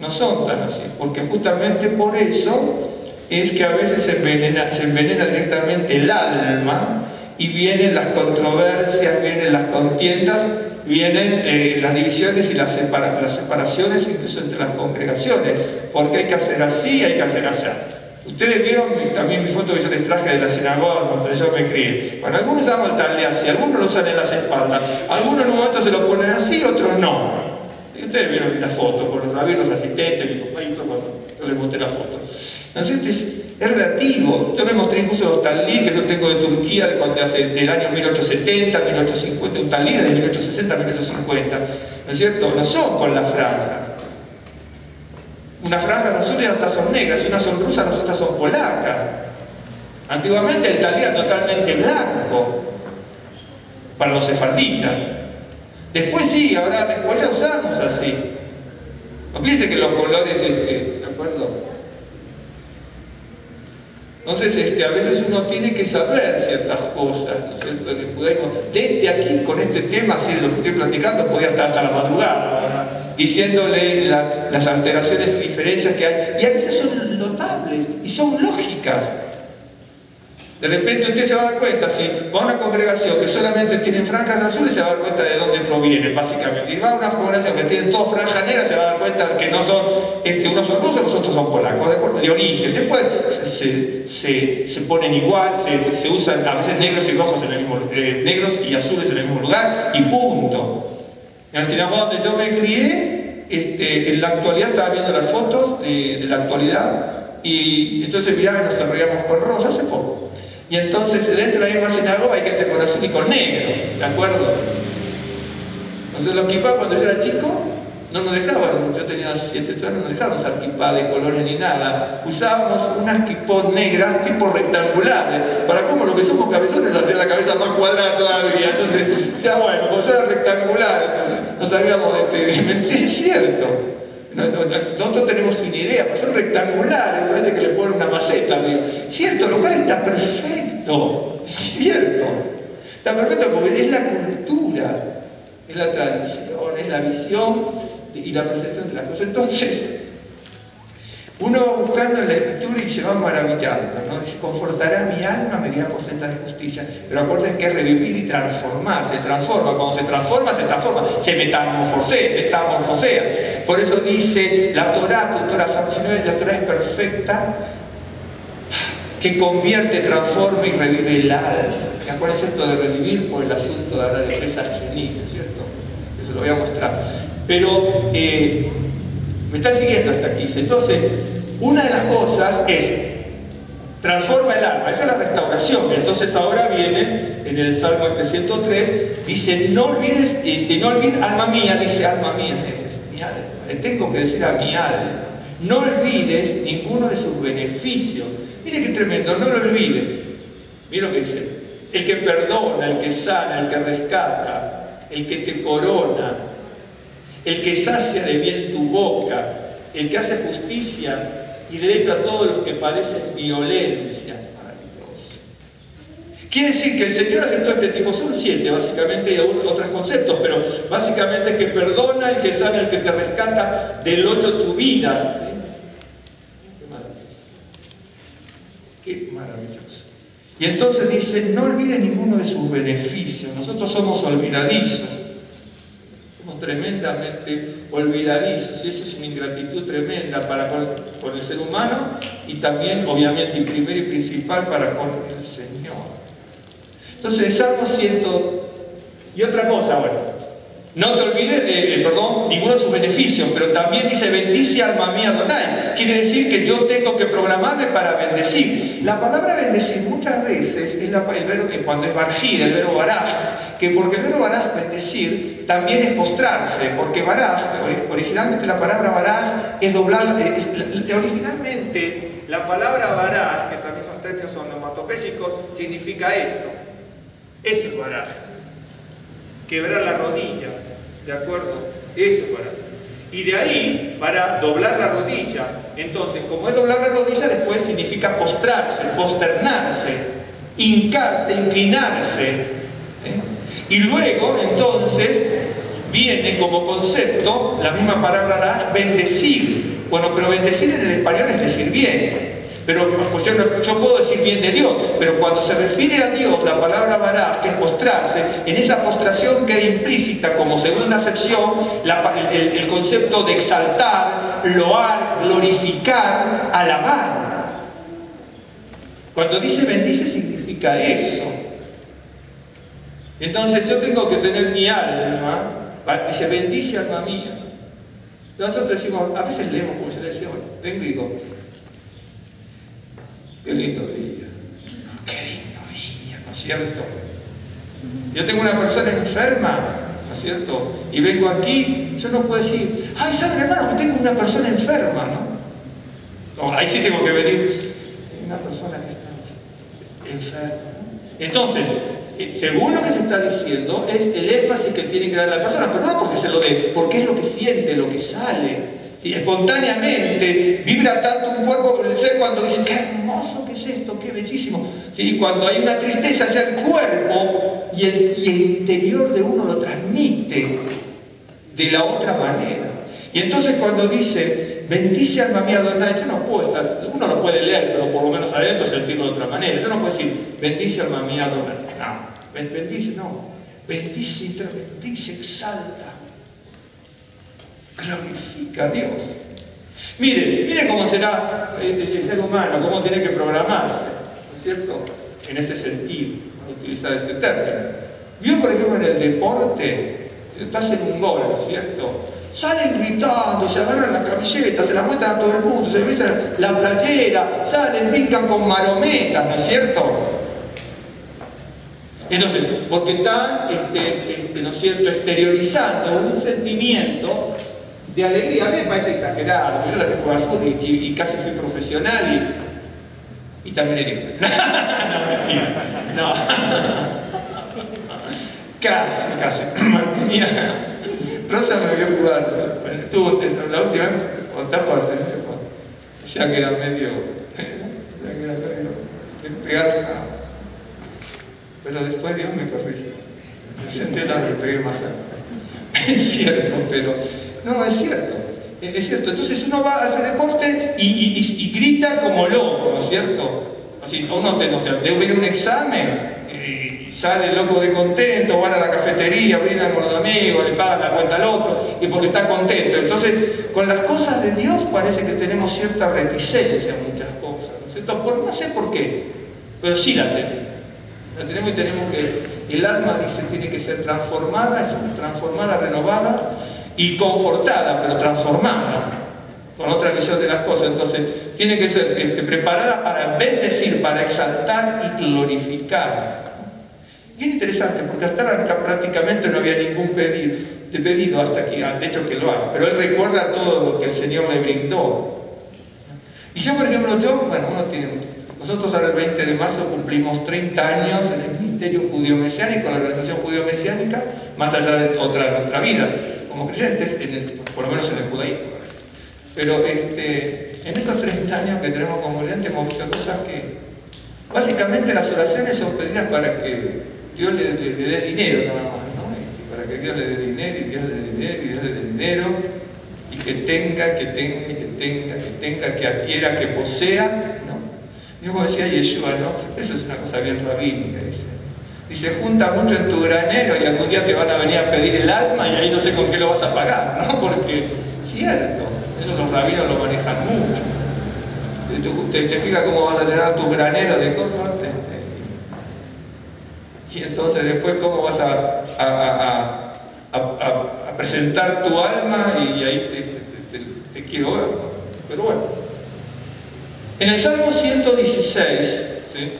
No son tan así, porque justamente por eso es que a veces se envenena directamente el alma y vienen las controversias, vienen las contiendas, vienen las divisiones y las separaciones incluso entre las congregaciones, porque hay que hacer así y hay que hacer así. Ustedes vieron también mi foto que yo les traje de la sinagoga donde yo me crié. Bueno, algunos usan el talé así, algunos lo usan en las espaldas, algunos en un momento se lo ponen así, otros no. Y ustedes vieron la foto, por los rabinos, los asistentes, mi compañero, cuando yo les mostré la foto. Entonces es relativo. Yo me mostré incluso los talí que yo tengo de Turquía del año 1870, 1850, un talí de 1860, 1850, ¿no es cierto? No son con las franjas. Unas franjas azules y otras son negras, unas son rusas, las otras son polacas. Antiguamente el talí era totalmente blanco para los sefarditas. Después sí, después ya usamos así. No piensen que los colores, ¿de acuerdo? Entonces, a veces uno tiene que saber ciertas cosas, ¿no es cierto?, en el judaísmo. Desde aquí, con este tema, así de lo que estoy platicando, podía estar hasta la madrugada, ¿verdad?, diciéndole las alteraciones y diferencias que hay. Y a veces son notables y son lógicas. De repente usted se va a dar cuenta, si va a una congregación que solamente tienen franjas azules, se va a dar cuenta de dónde provienen, básicamente. Y va a una congregación que tiene todas franjas negras, se va a dar cuenta que no son, unos son rusos, los otros son polacos, ¿de acuerdo?, de origen. Después se ponen igual, se usan a veces negros y rojos en el mismo, negros y azules en el mismo lugar, y punto. En la sinagoga donde yo me crié, en la actualidad estaba viendo las fotos de la actualidad, y entonces mirá, nos sonreíamos con rosa hace poco. Y entonces dentro de la misma sinagoga hay gente con azul y con negro, ¿de acuerdo? Entonces los kipá cuando yo era chico no nos dejaban, yo tenía 7 años, no nos dejaban usar kipá de colores ni nada. Usábamos unas kipós negras tipo rectangulares, para como los que somos cabezones hacer la cabeza más cuadrada todavía. Entonces, ya bueno, como era rectangular, no sabíamos es cierto. Nosotros tenemos una idea, pero son rectangulares, parece que le ponen una maceta, digo. Cierto, lo cual está perfecto, es cierto. Está perfecto porque es la cultura, es la tradición, es la visión y la percepción de las cosas. Entonces, uno va buscando en la escritura y se va maravillando, ¿no? Dice, confortará mi alma, me guiará por sendas de justicia. Pero acuérdense que es revivir y transformar, se transforma. Cuando se transforma, se metamorfosea. Por eso dice la Torá, Salmo 19, la Torá es perfecta, que convierte, transforma y revive el alma. ¿Me acuérdense esto de revivir por el asunto de hablar de Pesach Sheni, ¿cierto? Eso lo voy a mostrar. Pero me están siguiendo hasta aquí. Entonces, una de las cosas es transforma el alma, esa es la restauración. Entonces ahora viene en el Salmo 103, dice, no olvides, alma mía, dice alma mía, mi alma. Le tengo que decir a mi alma, no olvides ninguno de sus beneficios. Mire qué tremendo, no lo olvides. Mira lo que dice, el que perdona, el que sana, el que rescata, el que te corona, el que sacia de bien tu boca, el que hace justicia y derecho a todos los que padecen violencia. Maravilloso. Quiere decir que el Señor aceptó este tipo, son 7 básicamente, y otros conceptos, pero básicamente el que perdona, el que sana, el que te rescata, del 8 tu vida. Qué maravilloso. Y entonces dice, no olvide ninguno de sus beneficios. Nosotros somos olvidadizos. Somos tremendamente olvidadizos. Y eso es una ingratitud tremenda para con el ser humano y también, obviamente, y primero y principal para con el Señor. Entonces, el Salmo 100... Y otra cosa, bueno. No te olvides ninguno de sus beneficios, pero también dice, bendice alma mía Adonai. Quiere decir que yo tengo que programarme para bendecir. La palabra bendecir muchas veces es el verbo, cuando es barjid, el verbo baraj, que porque el verbo baraj, bendecir, también es postrarse, porque baraj, originalmente la palabra baraj es doblar, originalmente la palabra baraj, que también son términos onomatopéyicos, significa esto. Eso es baraj. quebrar la rodilla, ¿de acuerdo? Eso para. Y de ahí, para doblar la rodilla. Entonces, como es doblar la rodilla, después significa postrarse, posternarse, hincarse, inclinarse. Y luego, entonces, viene como concepto, la misma palabra harás, bendecir. Bueno, pero bendecir en el español es decir bien. Pero pues yo puedo decir bien de Dios, pero cuando se refiere a Dios, la palabra varás, que es postrarse, en esa postración queda implícita como segunda acepción el concepto de exaltar, loar, glorificar, alabar. Cuando dice bendice significa eso. Entonces yo tengo que tener mi alma, dice bendice alma mía. Nosotros decimos, a veces leemos como yo le decía, vengo y digo, qué lindo día, ¿no es cierto? Yo tengo una persona enferma, ¿no es cierto? Y vengo aquí, yo no puedo decir, ay, ¿saben, hermano, que tengo una persona enferma, no? No, ahí sí tengo que venir, una persona que está enferma. Entonces, según lo que se está diciendo, es el énfasis que tiene que dar la persona, pero no porque se lo dé, porque es lo que siente, lo que sale. ¿Sí? Espontáneamente vibra tanto un cuerpo con el ser cuando dice, qué hermoso que es esto, qué bellísimo. ¿Sí? Cuando hay una tristeza, ya el cuerpo y el interior de uno lo transmite de la otra manera. Y entonces cuando dice, bendice alma mía Adonai, yo no puedo estar, uno lo puede leer, pero por lo menos adentro sentirlo de otra manera. Yo no puedo decir, bendice alma mía Adonai. No, bendice, no. Bendice, exalta. Glorifica a Dios. Mire cómo será el ser humano, cómo tiene que programarse, ¿no es cierto? En ese sentido, utilizar este término. Vio, por ejemplo, en el deporte, te hacen un gol, ¿no es cierto? Salen gritando, se agarran la camiseta, se la muestran a todo el mundo, se muestran la playera, salen, brincan con marometas, ¿no es cierto? Entonces, porque están, ¿no es cierto?, exteriorizando un sentimiento de alegría. A mí me parece exagerado. Yo la tengo al fútbol y casi fui profesional y también era igual. No, mentira. No. Casi. Mira, Rosa me vio jugar. Estuvo la última vez, o etapa ya que era medio de pegar. Pero después Dios me corrigió. Me senté tanto que pegué más alto. Es cierto, pero... No, es cierto. Es cierto. Entonces uno va a hacer deporte y grita como loco, ¿no es cierto? Así, uno debe ir a un examen y sale loco de contento, van a la cafetería, brindan con los amigos, le pagan la cuenta al otro, y porque está contento. Entonces, con las cosas de Dios parece que tenemos cierta reticencia a muchas cosas, ¿no es cierto? No sé por qué, pero sí la tenemos. La tenemos y tenemos que, el alma dice, tiene que ser transformada, renovada y confortada, pero transformada, con otra visión de las cosas. Entonces, tiene que ser preparada para bendecir, para exaltar y glorificar. Bien interesante, porque hasta ahora prácticamente no había ningún pedido hasta aquí, de hecho que lo hay, pero él recuerda todo lo que el Señor le brindó. Y yo, por ejemplo, nosotros ahora el 20 de marzo cumplimos 30 años en el Ministerio Judío-Mesiánico, en la organización Judío-Mesiánica, más allá de otra de nuestra vida, como creyentes, por lo menos en el judaísmo. Pero en estos 30 años que tenemos como creyentes hemos visto cosas que, básicamente las oraciones son pedidas para que Dios le dé dinero nada más, ¿no? Para que Dios le dé dinero, y Dios le dé dinero, y Dios le dé dinero, y que tenga, que adquiera, que posea, ¿no? Y como decía Yeshua, ¿no? Eso es una cosa bien rabínica, dice, junta mucho en tu granero y algún día te van a venir a pedir el alma y ahí no sé con qué lo vas a pagar, ¿no? Porque, cierto, eso los rabinos lo manejan mucho. Te fijas cómo van a llenar tu granero de cosas, y entonces después cómo vas a presentar tu alma y ahí te quiero ver, ¿no? Pero bueno, en el Salmo 116, ¿sí?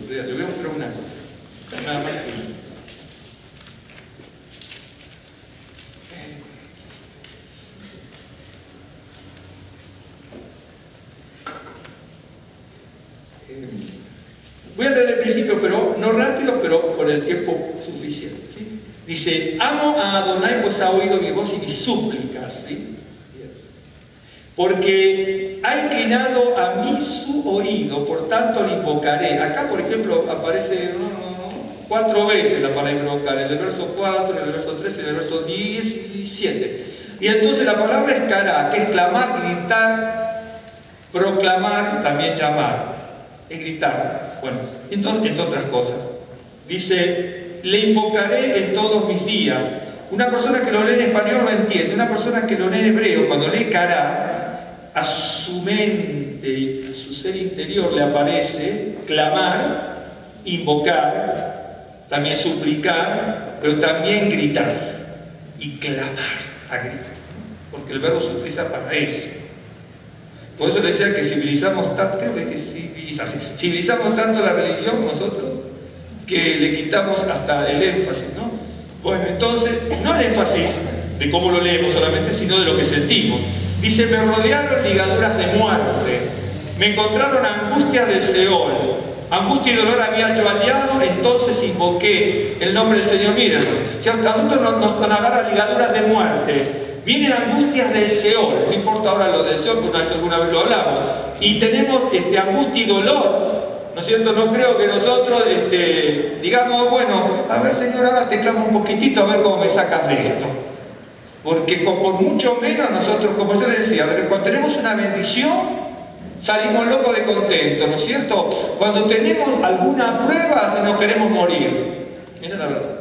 Le voy a mostrar una cosa, nada más que... por el tiempo suficiente, ¿sí? Dice, amo a Adonai, pues ha oído mi voz y mis súplicas, ¿sí? Porque ha inclinado a mí su oído, por tanto le invocaré. Acá, por ejemplo, aparece 4 veces la palabra invocar, en el verso 4, en el verso 13, en el verso 17. Y entonces la palabra es cara, que es clamar, gritar, proclamar y también llamar. Es gritar. Bueno, entonces, entre otras cosas. Dice, le invocaré en todos mis días. Una persona que lo lee en español lo entiende. Una persona que lo lee en hebreo, cuando lee cara, a su mente y a su ser interior le aparece clamar, invocar, también suplicar, pero también gritar. Y clamar a gritar. Porque el verbo se utiliza para eso. Por eso le decía que civilizamos tanto, creo que civilizamos tanto la religión nosotros, que le quitamos hasta el énfasis, ¿no? Bueno, entonces, no el énfasis de cómo lo leemos solamente, sino de lo que sentimos. Dice, me rodearon ligaduras de muerte, me encontraron angustias del Seol, angustia y dolor había yo aliado, entonces invoqué el nombre del Señor. Miren, si a nosotros nos agarran ligaduras de muerte, vienen angustias del Seol, no importa ahora lo del Seol, porque alguna vez lo hablamos, y tenemos angustia y dolor, ¿no es cierto? No creo que nosotros digamos, bueno, a ver Señor, ahora te clamo un poquitito a ver cómo me sacas de esto. Porque por mucho menos nosotros, como yo les decía, cuando tenemos una bendición, salimos locos de contento, ¿no es cierto? Cuando tenemos alguna prueba, nos queremos morir. Esa es la verdad.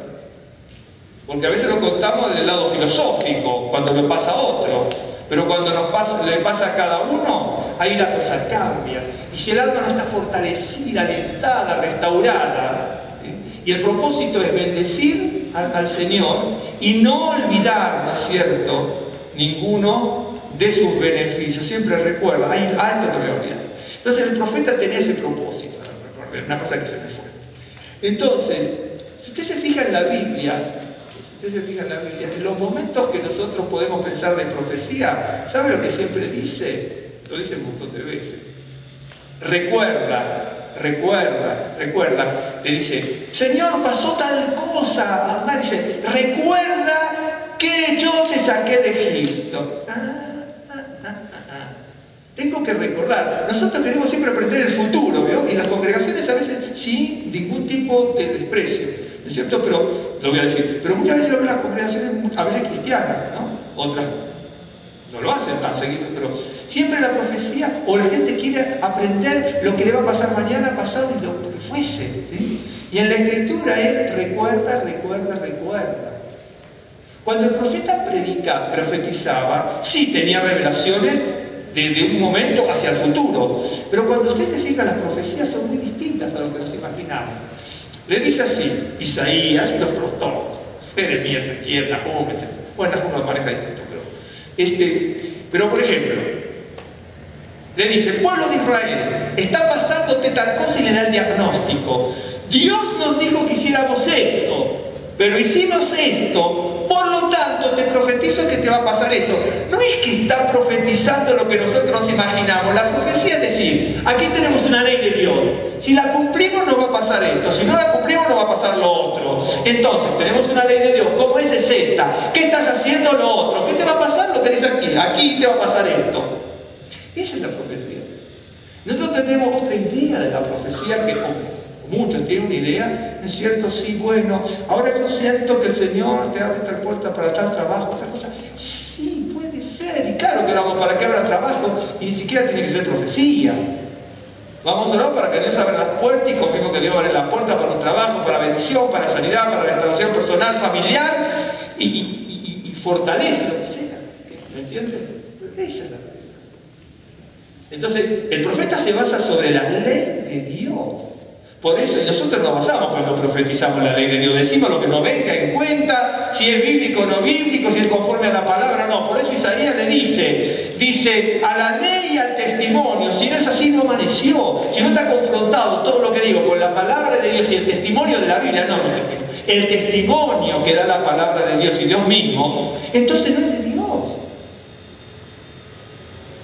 Porque a veces lo contamos desde el lado filosófico, cuando le pasa a otro. Pero cuando le pasa a cada uno, ahí la cosa cambia. Y si el alma no está fortalecida, alentada, restaurada, ¿sí? Y el propósito es bendecir al Señor y no olvidar, ¿no es cierto?, ninguno de sus beneficios. Siempre recuerda, esto no me voy a olvidar. Entonces el profeta tenía ese propósito, una cosa que se me fue. Entonces, si usted se fija en la Biblia, en los momentos que nosotros podemos pensar de profecía, ¿sabe lo que siempre dice? Lo dice un montón de veces. Recuerda. Le dice, Señor, pasó tal cosa. Además dice, recuerda que yo te saqué de Egipto. Tengo que recordar. Nosotros queremos siempre aprender el futuro, ¿vio? Y las congregaciones a veces sin ningún tipo de desprecio, ¿no es cierto? Pero, lo voy a decir, pero muchas veces lo ven las congregaciones, a veces cristianas, ¿no? Otras no lo hacen tan seguido, pero siempre la profecía, o la gente quiere aprender lo que le va a pasar mañana, pasado y lo que fuese, ¿sí? Y en la Escritura es recuerda. Cuando el profeta profetizaba, sí tenía revelaciones de un momento hacia el futuro, pero cuando usted se fija, las profecías son muy distintas a lo que nos imaginamos. Le dice así, Isaías y los profetas, Jeremías, Ezequiel, Nahum, etc. Bueno, Nahum lo maneja distinto, pero por ejemplo, le dice, pueblo de Israel, está pasándote tal cosa, y le da el diagnóstico. Dios nos dijo que hiciéramos esto, pero hicimos esto, por lo tanto te profetizo que te va a pasar eso. No es que está profetizando lo que nosotros nos imaginamos. La profecía es decir, aquí tenemos una ley de Dios. Si la cumplimos nos va a pasar esto, si no la cumplimos nos va a pasar lo otro. Entonces tenemos una ley de Dios, ¿cómo es esta? ¿Qué estás haciendo lo otro? ¿Qué te va a pasar? Lo que dice aquí te va a pasar esto. Esa es la profecía. Nosotros tenemos otra idea de la profecía, que muchos tienen una idea, ¿no es cierto? Sí, bueno, ahora yo siento que el Señor te abre esta puerta para tal trabajo, esa cosa. Sí, puede ser, y claro que vamos para que abra trabajo, y ni siquiera tiene que ser profecía. Vamos a orar para que Dios abra las puertas, y confiemos que Dios abre la puerta para un trabajo, para bendición, para sanidad, para restauración personal, familiar, y fortalece lo que sea. ¿Me entiendes? Esa es la realidad. Entonces, el profeta se basa sobre la ley de Dios. Por eso, y nosotros nos basamos cuando profetizamos la ley de Dios. Decimos lo que nos venga en cuenta, si es bíblico o no bíblico, si es conforme a la palabra o no. Por eso Isaías le dice, a la ley y al testimonio. Si no es así, no amaneció. Si no está confrontado todo lo que digo con la palabra de Dios y el testimonio de la Biblia, no, el testimonio que da la palabra de Dios y Dios mismo, entonces no es de Dios.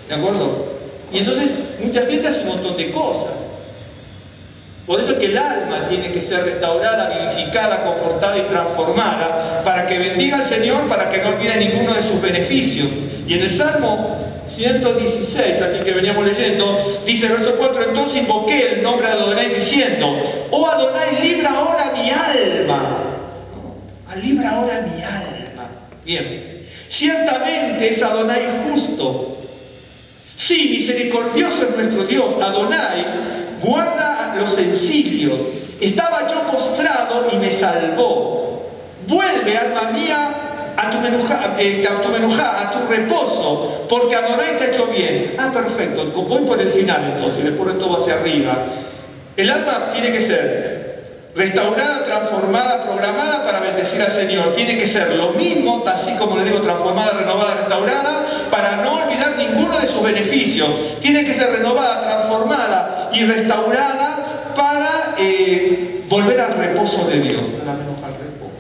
¿De acuerdo? Y entonces mucha gente hace un montón de cosas. Por eso que el alma tiene que ser restaurada, vivificada, confortada y transformada para que bendiga al Señor, para que no olvide ninguno de sus beneficios. Y en el Salmo 116, aquí que veníamos leyendo, dice el verso 4, entonces invoqué el nombre de Adonai diciendo, oh Adonai, libra ahora mi alma. Libra ahora mi alma. Bien. Ciertamente es Adonai justo. Sí, misericordioso es nuestro Dios. Adonai guarda a los sencillos. Estaba yo postrado y me salvó. Vuelve, alma mía, a tu menujá, a tu reposo, porque Adonai te ha hecho bien. Perfecto. Voy por el final entonces, después de todo hacia arriba. El alma tiene que ser restaurada, transformada, programada para bendecir al Señor. Tiene que ser lo mismo, así como le digo, transformada, renovada, restaurada, para no olvidar ninguno de sus beneficios. Tiene que ser renovada, transformada y restaurada para volver al reposo de Dios. Al reposo.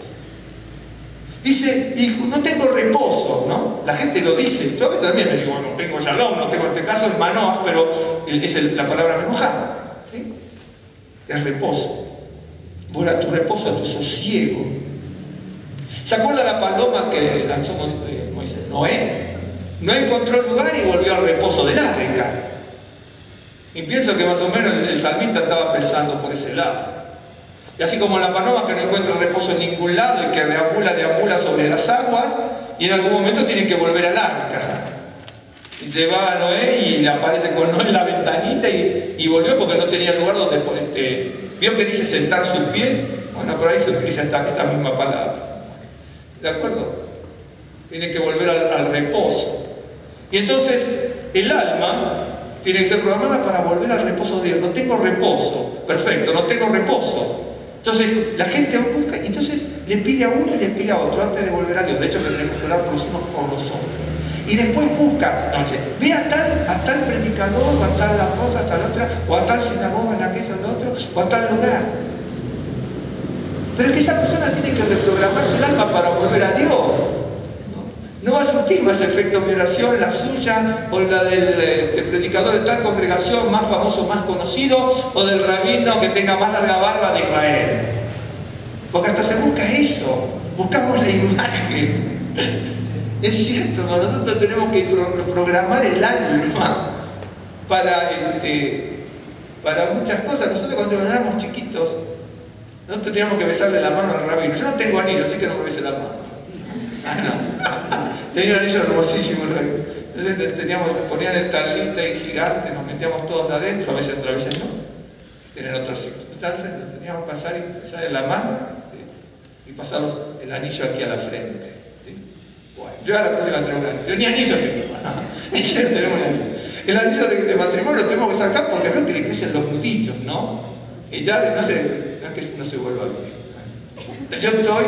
Dice, hijo, no tengo reposo, ¿no? La gente lo dice. Yo a veces también me digo, no tengo shalom, no tengo, en este caso es manoah, pero es la palabra menujá, ¿sí? Es reposo. Vuelve a tu reposo, a tu sosiego. ¿Se acuerda la paloma que lanzó Moisés? Noé. Noé encontró el lugar y volvió al reposo del arca. Y pienso que más o menos el salmista estaba pensando por ese lado. Y así como la paloma que no encuentra reposo en ningún lado y que deambula sobre las aguas, y en algún momento tiene que volver al arca. Y se va a Noé y le aparece con Noé en la ventanita y volvió porque no tenía lugar donde ¿vio que dice sentar sus pies? Bueno, por ahí se utiliza esta misma palabra. ¿De acuerdo? Tiene que volver al reposo. Y entonces, el alma tiene que ser programada para volver al reposo de Dios. No tengo reposo. Perfecto, no tengo reposo. Entonces, la gente busca y entonces le pide a uno y le pide a otro antes de volver a Dios. De hecho, que tenemos que orar por los unos por los otros. Y después busca, entonces, ve a tal predicador, o a tal la cosa, a tal otra, o a tal sinagoga, en aquello, en otro, o a tal lugar. Pero es que esa persona tiene que reprogramarse el alma para volver a Dios. No va a surtir más efecto mi oración, la suya, o la del predicador de tal congregación, más famoso, más conocido, o del rabino que tenga más larga barba de Israel. Porque hasta se busca eso, buscamos la imagen. Es cierto, nosotros tenemos que programar el alma para muchas cosas. Nosotros cuando éramos chiquitos, nosotros teníamos que besarle la mano al rabino. Yo no tengo anillo, así que no me bese la mano. No. Tenía un anillo hermosísimo el rabino. Entonces ponían el talita y gigante, nos metíamos todos adentro, a veces no. En otras circunstancias nos teníamos que pasar y besarle la mano y pasar el anillo aquí a la frente. Bueno, yo a la próxima tengo un anillo. Yo ni anillo tengo, ¿no? En serio tenemos un anillo. El anillo de matrimonio lo tenemos que sacar porque veo que le crecen los nudillos, ¿no? Y ya no se vuelva a vivir. Yo estoy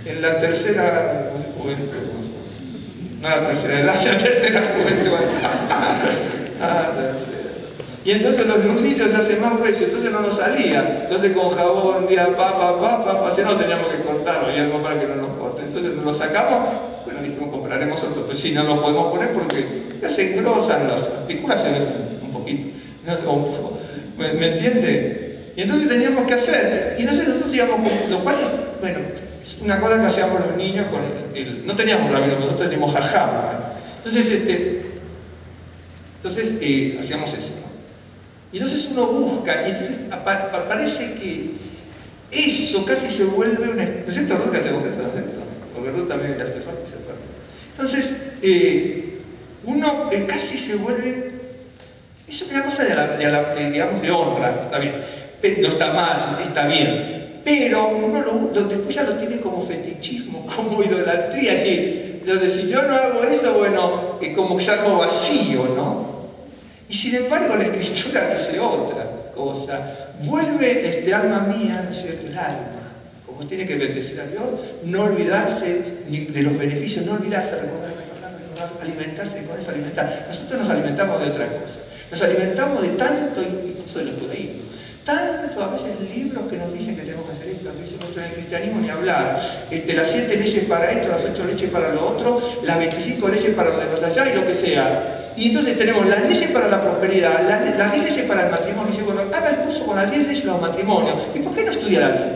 en la tercera juventud. No la tercera edad, la tercera juventud. Tercera. Y entonces los nudillos se hacen más gruesos, entonces no nos salía. Entonces con jabón, día, si no teníamos que cortarlo, y algo para que no nos corten. Entonces nos lo sacamos, bueno, dijimos, compraremos otro. Pues sí, no lo podemos poner porque ya se engrosan las articulaciones un poquito. ¿Me entiende? Y entonces teníamos que hacer. Y entonces nosotros íbamos, lo cual, bueno, es una cosa que hacíamos los niños con no teníamos rabino, pero nosotros teníamos jajam. Entonces hacíamos eso. Y entonces uno busca, y entonces parece que eso casi se vuelve una... ¿No es cierto, Ruth, que hacemos eso? ¿No es cierto? Porque Ruth también ya se fue. Entonces, uno casi se vuelve... Eso es una cosa digamos, de honra, está bien. No está mal, está bien. Pero uno después ya lo tiene como fetichismo, como idolatría. Es decir, si yo no hago eso, bueno, es como que es algo vacío, ¿no? Y sin embargo la Escritura dice otra cosa. Vuelve alma mía, ¿no es cierto? El alma, como tiene que bendecir a Dios, no olvidarse de los beneficios, no olvidarse, recordar, alimentarse con eso, alimentar. Nosotros nos alimentamos de otra cosa. Nos alimentamos de tanto, incluso de lo judaísmo, Tanto a veces libros que nos dicen que tenemos que hacer esto, que dicen en el cristianismo ni hablar. Las 7 leyes para esto, las 8 leyes para lo otro, las 25 leyes para lo de más allá y lo que sea. Y entonces tenemos las leyes para la prosperidad, las 10 leyes para el matrimonio. Y dice, bueno, haga el curso con las 10 leyes de los matrimonios. ¿Y por qué no estudia la Biblia?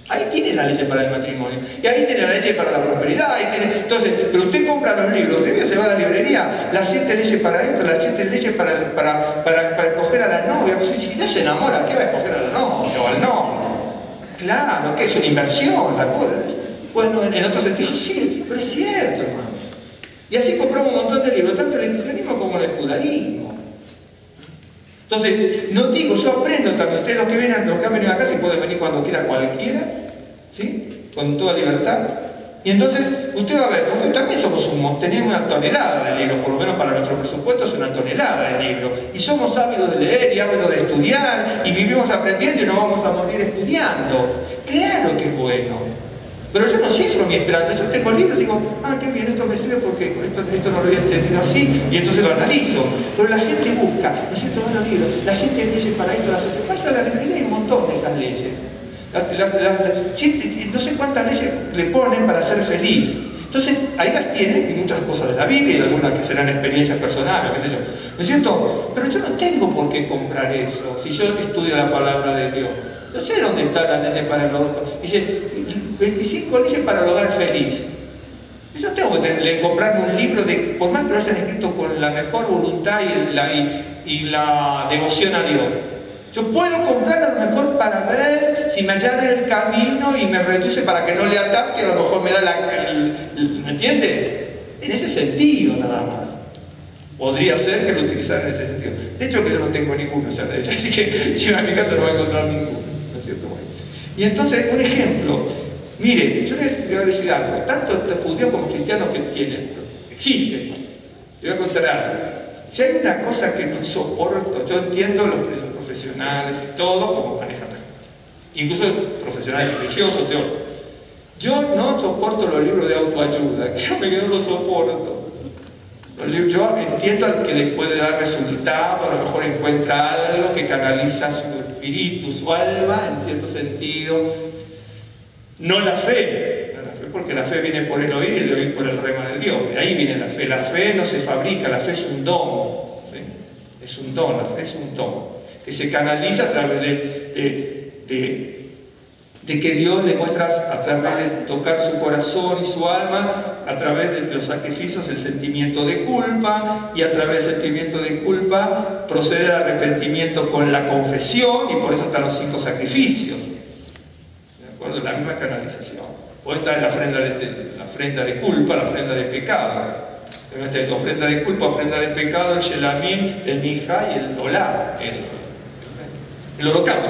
Ahí tiene la ley para el matrimonio. Y ahí tiene la ley para la prosperidad. Ahí tiene... Entonces, pero usted compra los libros, usted se va a la librería, las 7 leyes para esto, las 7 leyes para escoger a la novia. Pues, si no se enamora, ¿qué va a escoger a la novia o al novio? Claro, que es una inversión la cosa. Bueno, en otro sentido sí, pero es cierto, hermano. Y así compramos un montón de libros, tanto el cristianismo como el judaísmo. Entonces, no digo, yo aprendo también. Ustedes los que han venido acá, se pueden venir cuando quiera cualquiera, ¿sí? Con toda libertad. Y entonces, usted va a ver, nosotros también tenemos una tonelada de libros, por lo menos para nuestro presupuesto es una tonelada de libros. Y somos ávidos de leer y ávidos de estudiar, y vivimos aprendiendo y no vamos a morir estudiando. Claro que es bueno. Pero yo no cifro mi esperanza, yo tengo libros y digo, ah, qué bien, esto me sirve porque esto no lo había entendido así, y entonces lo analizo. Pero la gente busca, ¿no es cierto? Van los libros, las 7 leyes para esto, las 8. Pasa a la librería, hay un montón de esas leyes. No sé cuántas leyes le ponen para ser feliz. Entonces, ahí las tienen, y muchas cosas de la Biblia, y algunas que serán experiencias personales, qué sé yo. ¿No es cierto? Pero yo no tengo por qué comprar eso, si yo estudio la palabra de Dios. Yo sé dónde está la ley para el hogar. Dice, 25 leyes para el hogar feliz. Yo no tengo que comprarme un libro, por más que lo hayan escrito con la mejor voluntad y la devoción a Dios. Yo puedo comprar a lo mejor para ver si me allana el camino y me reduce para que no le ataque, a lo mejor me da ¿me entiende? En ese sentido nada más. Podría ser que lo utilizara en ese sentido. De hecho que yo no tengo ninguno, así que si va a mi casa no va a encontrar ninguno. ¿No es cierto? Bueno. Y entonces, un ejemplo, mire, yo les voy a decir algo, tanto judíos como cristianos que tienen, existen. Les voy a contar algo. Si hay una cosa que no soporto, yo entiendo los profesionales y todo como manejan las cosas. Incluso profesionales religiosos, teólogos. Yo no soporto los libros de autoayuda, que no los soporto. Yo entiendo al que les puede dar resultado, a lo mejor encuentra algo que canaliza su espíritu, su alma, en cierto sentido. No la fe, porque la fe viene por el oír y el oír por el rema de Dios. De ahí viene la fe. La fe no se fabrica, la fe es un don. ¿Sí? Es un don, la fe es un don. Que se canaliza a través de que Dios le muestra a través de tocar su corazón y su alma, a través de los sacrificios, el sentimiento de culpa, y a través del sentimiento de culpa proceder al arrepentimiento con la confesión, y por eso están los 5 sacrificios. ¿De acuerdo? La misma canalización. O está en la ofrenda de culpa, la ofrenda de pecado. Ofrenda de culpa, ofrenda de pecado, el shelamín, el minjá y el olá, el holocausto.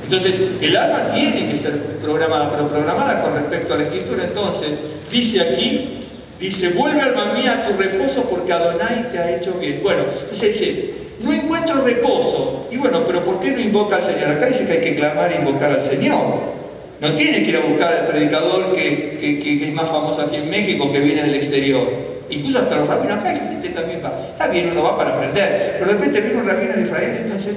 Entonces, el alma tiene que ser programada, pero programada con respecto a la Escritura. Entonces, dice aquí, dice, vuelve alma mía a tu reposo porque Adonai te ha hecho bien. Bueno, entonces dice, no encuentro reposo. Y bueno, pero ¿por qué no invoca al Señor? Acá dice que hay que clamar e invocar al Señor. No tiene que ir a buscar al predicador que es más famoso aquí en México, que viene del exterior. Incluso hasta los rabinos, acá hay gente también va. Está bien, uno va para aprender, pero de repente viene un rabino de Israel, entonces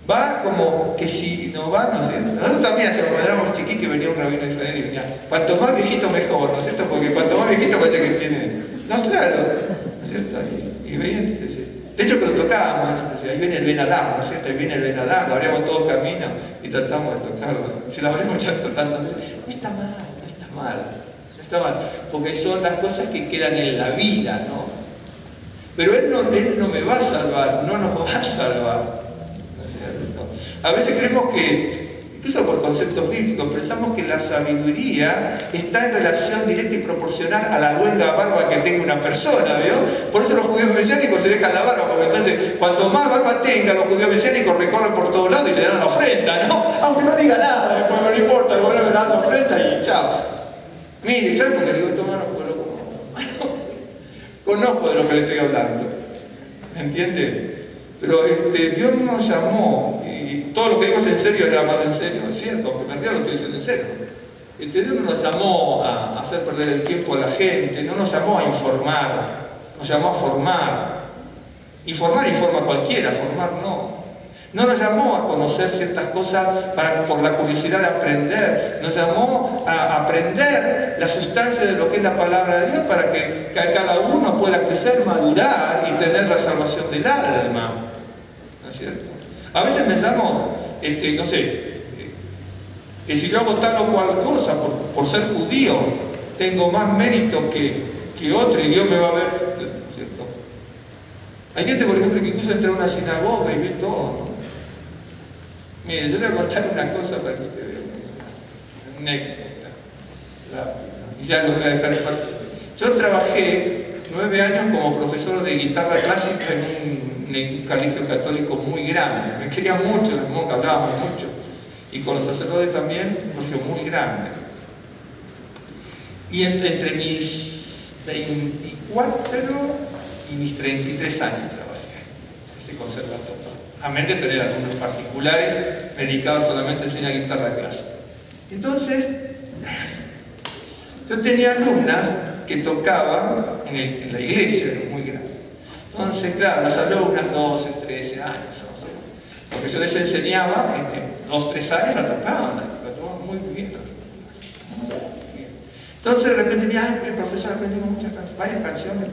va como que si no va, no sé. Nosotros también hacemos, cuando éramos chiquitos, venía un rabino de Israel y venía, cuanto más viejito mejor, ¿no es cierto? Porque cuanto más viejito parece que tiene. No, claro, ¿no es cierto? Y veía entonces. De hecho que lo tocábamos, ¿no? Ahí viene el Ben Adam, ¿no es cierto? Ahí viene el Ben Adam, lo abríamos todo camino y tratamos de tocarlo. Si lo abrimos ya tantas veces, no está mal, no está mal, no está mal, porque son las cosas que quedan en la vida, ¿no? Pero Él no me va a salvar, no nos va a salvar. A veces creemos que, incluso por conceptos bíblicos, pensamos que la sabiduría está en relación directa y proporcional a la luenga barba que tenga una persona, ¿vio? Por eso los judíos mesiánicos se dejan la barba, porque entonces, cuanto más barba tenga, los judíos mesiánicos recorren por todos lados y le dan la ofrenda, ¿no? Aunque no diga nada, después no le importa, el gobierno le da la ofrenda y chao. Mire, ¿sabes por qué le digo esto, hermano? Porque lo conozco de lo que le estoy hablando, ¿me entiende? Pero Dios no nos llamó, y todo lo que digo es en serio, era más en serio, es cierto, aunque en realidad lo estoy diciendo en serio. Dios no nos llamó a hacer perder el tiempo a la gente, no nos llamó a informar, nos llamó a formar. Informar informa a cualquiera, formar no. No nos llamó a conocer ciertas cosas por la curiosidad de aprender. Nos llamó a aprender la sustancia de lo que es la palabra de Dios para que cada uno pueda crecer, madurar y tener la salvación del alma. ¿No es cierto? A veces pensamos, no sé, que si yo hago tal o cual cosa por ser judío, tengo más mérito que otro y Dios me va a ver. ¿Cierto? Hay gente, por ejemplo, que incluso entra a una sinagoga y ve todo, ¿no? Mire, yo le voy a contar una cosa para que ustedes vean, una anécdota, y ya lo voy a dejar en paz. Yo trabajé 9 años como profesor de guitarra clásica en un colegio católico muy grande. Me querían mucho, las monjas hablábamos mucho, y con los sacerdotes también, un colegio muy grande. Y entre mis 24 y mis 33 años trabajé en este conservatorio. A mente de tener alumnos particulares dedicados solamente a enseñar guitarra clásica. Entonces, yo tenía alumnas que tocaban en la iglesia, era muy grande. Entonces, claro, las alumnas 12, 13 años, porque yo les enseñaba, 2, 3 años la tocaban muy bien. Entonces de repente mira, el profesor aprendimos muchas canciones, varias canciones,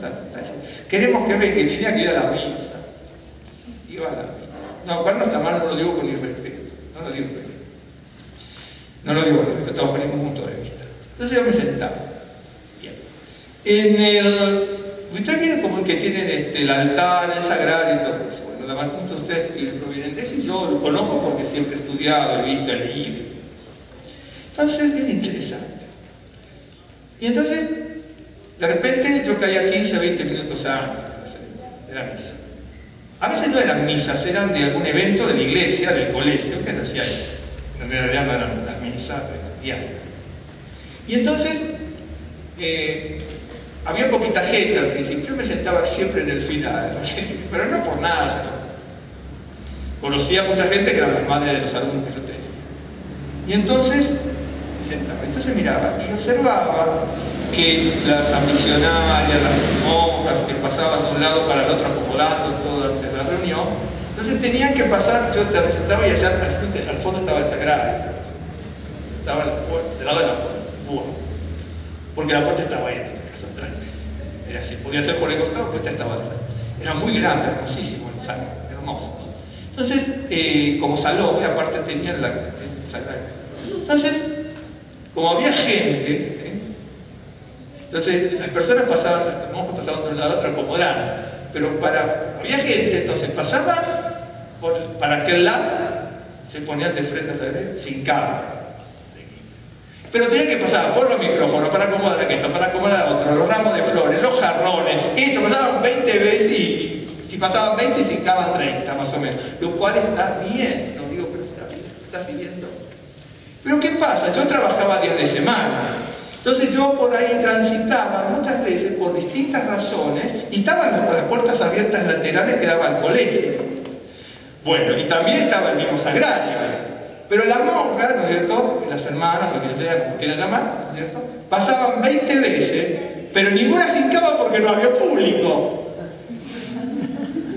queremos que venga, que tenía que ir a la misa. Iba a la misa. No, cual no está mal, no lo digo con irrespeto. No lo digo con irrespeto. No lo digo con irrespeto, estamos poniendo un punto de vista. Entonces yo me sentaba. Bien. Ustedes miren como que tienen el altar, el sagrario y todo eso. Bueno, la más junto a ustedes que provienen de eso, y yo lo conozco porque siempre he estudiado, he visto el libro. Entonces es bien interesante. Y entonces, de repente yo caía 15 o 20 minutos antes de la misa. A veces no eran misas, eran de algún evento de la iglesia, del colegio, que se hacía ahí, donde en realidad no eran las misas diarias. Y entonces, había poquita gente al principio. Yo me sentaba siempre en el final, pero no por nada, sino conocía a mucha gente que eran las madres de los alumnos que yo tenía. Y entonces me sentaba, entonces miraba y observaba que las ambicionarias, las monjas que pasaban de un lado para el otro acomodando toda la reunión. Entonces tenían que pasar, yo te sentaba y allá al fondo estaba el sagrario, estaba del lado de la puerta, porque la puerta estaba ahí. Era así, podía ser por el costado, pero estaba atrás. Era muy grande, hermosísimo el salón, hermoso. Entonces, como salón, aparte tenía el sagrario. Entonces, como había gente, entonces las personas pasaban, los monjes pasaban de un lado a otro acomodando, pero había gente, entonces pasaban para aquel lado, se ponían de frente a la derecha, sin cámara. Pero tenía que pasar por los micrófonos para acomodar esto, para acomodar otro, los ramos de flores, los jarrones, esto, pasaban 20 veces y si pasaban 20 se hincaban 30 más o menos, lo cual está bien, no digo, pero está bien, está siguiendo. Pero ¿qué pasa? Yo trabajaba días de semana, entonces yo por ahí transitaba muchas veces por distintas razones y estaban las puertas abiertas laterales que daba al colegio. Bueno, y también estaba el mismo sagrario. Pero la monja, ¿no es cierto?, las hermanas, o quien sea, como quieran llamar, ¿no es cierto?, pasaban 20 veces, pero ninguna se hincaba porque no había público.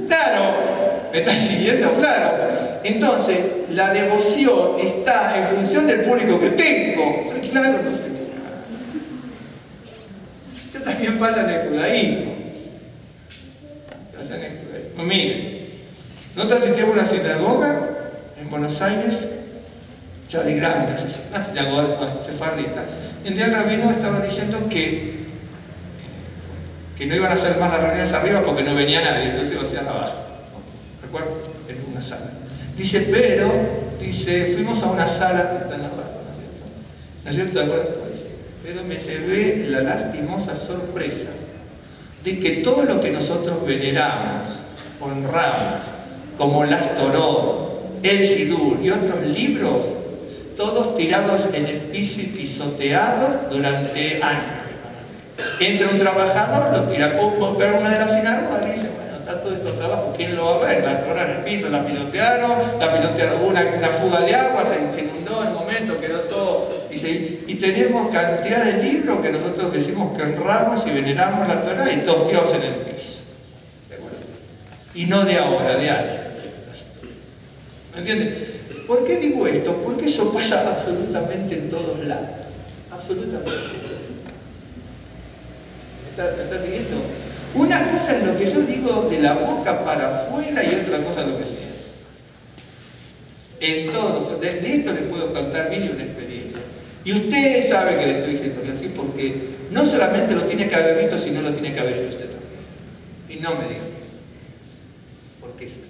Claro, ¿me estás siguiendo? Claro. Entonces, la devoción está en función del público que tengo. Claro, no sé. Eso también pasa en el judaísmo. Pasa en el judaísmo. Miren, ¿no te asistí a una sinagoga en Buenos Aires? Ya de grande, una sinagoga sefardita. En día el rabino estaba diciendo que no iban a hacer más las reuniones arriba porque no venía nadie, entonces lo hacían abajo. ¿Recuerdo? En una sala. Dice, fuimos a una sala que está en abajo, ¿no es cierto? Pero me llevé la lastimosa sorpresa de que todo lo que nosotros veneramos, honramos, como las Torot, el Sidur y otros libros, todos tirados en el piso y pisoteados durante años. Entra un trabajador, lo tira por una de las sinagogas y dice, bueno, está todo esto trabajo, ¿quién lo va a ver? La Torah en el piso, la pisotearon, hubo una fuga de agua, se inundó en el momento, quedó todo. Dice, y tenemos cantidad de libros que nosotros decimos que honramos y veneramos la Torah y todos tirados en el piso. y no de ahora, de años. ¿Me entienden? ¿Por qué digo esto? Porque eso pasa absolutamente en todos lados. Absolutamente. ¿Me está siguiendo? Una cosa es lo que yo digo de la boca para afuera y otra cosa es lo que sea. En todos, de esto les puedo contar mil y una experiencia. Y usted sabe que le estoy diciendo así porque no solamente lo tiene que haber visto, sino lo tiene que haber hecho usted también. Y no me diga. Porque es así.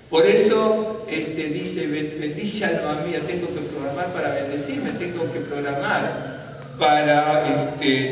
Por eso dice, bendice alma mía, tengo que programar para bendecirme, tengo que programar para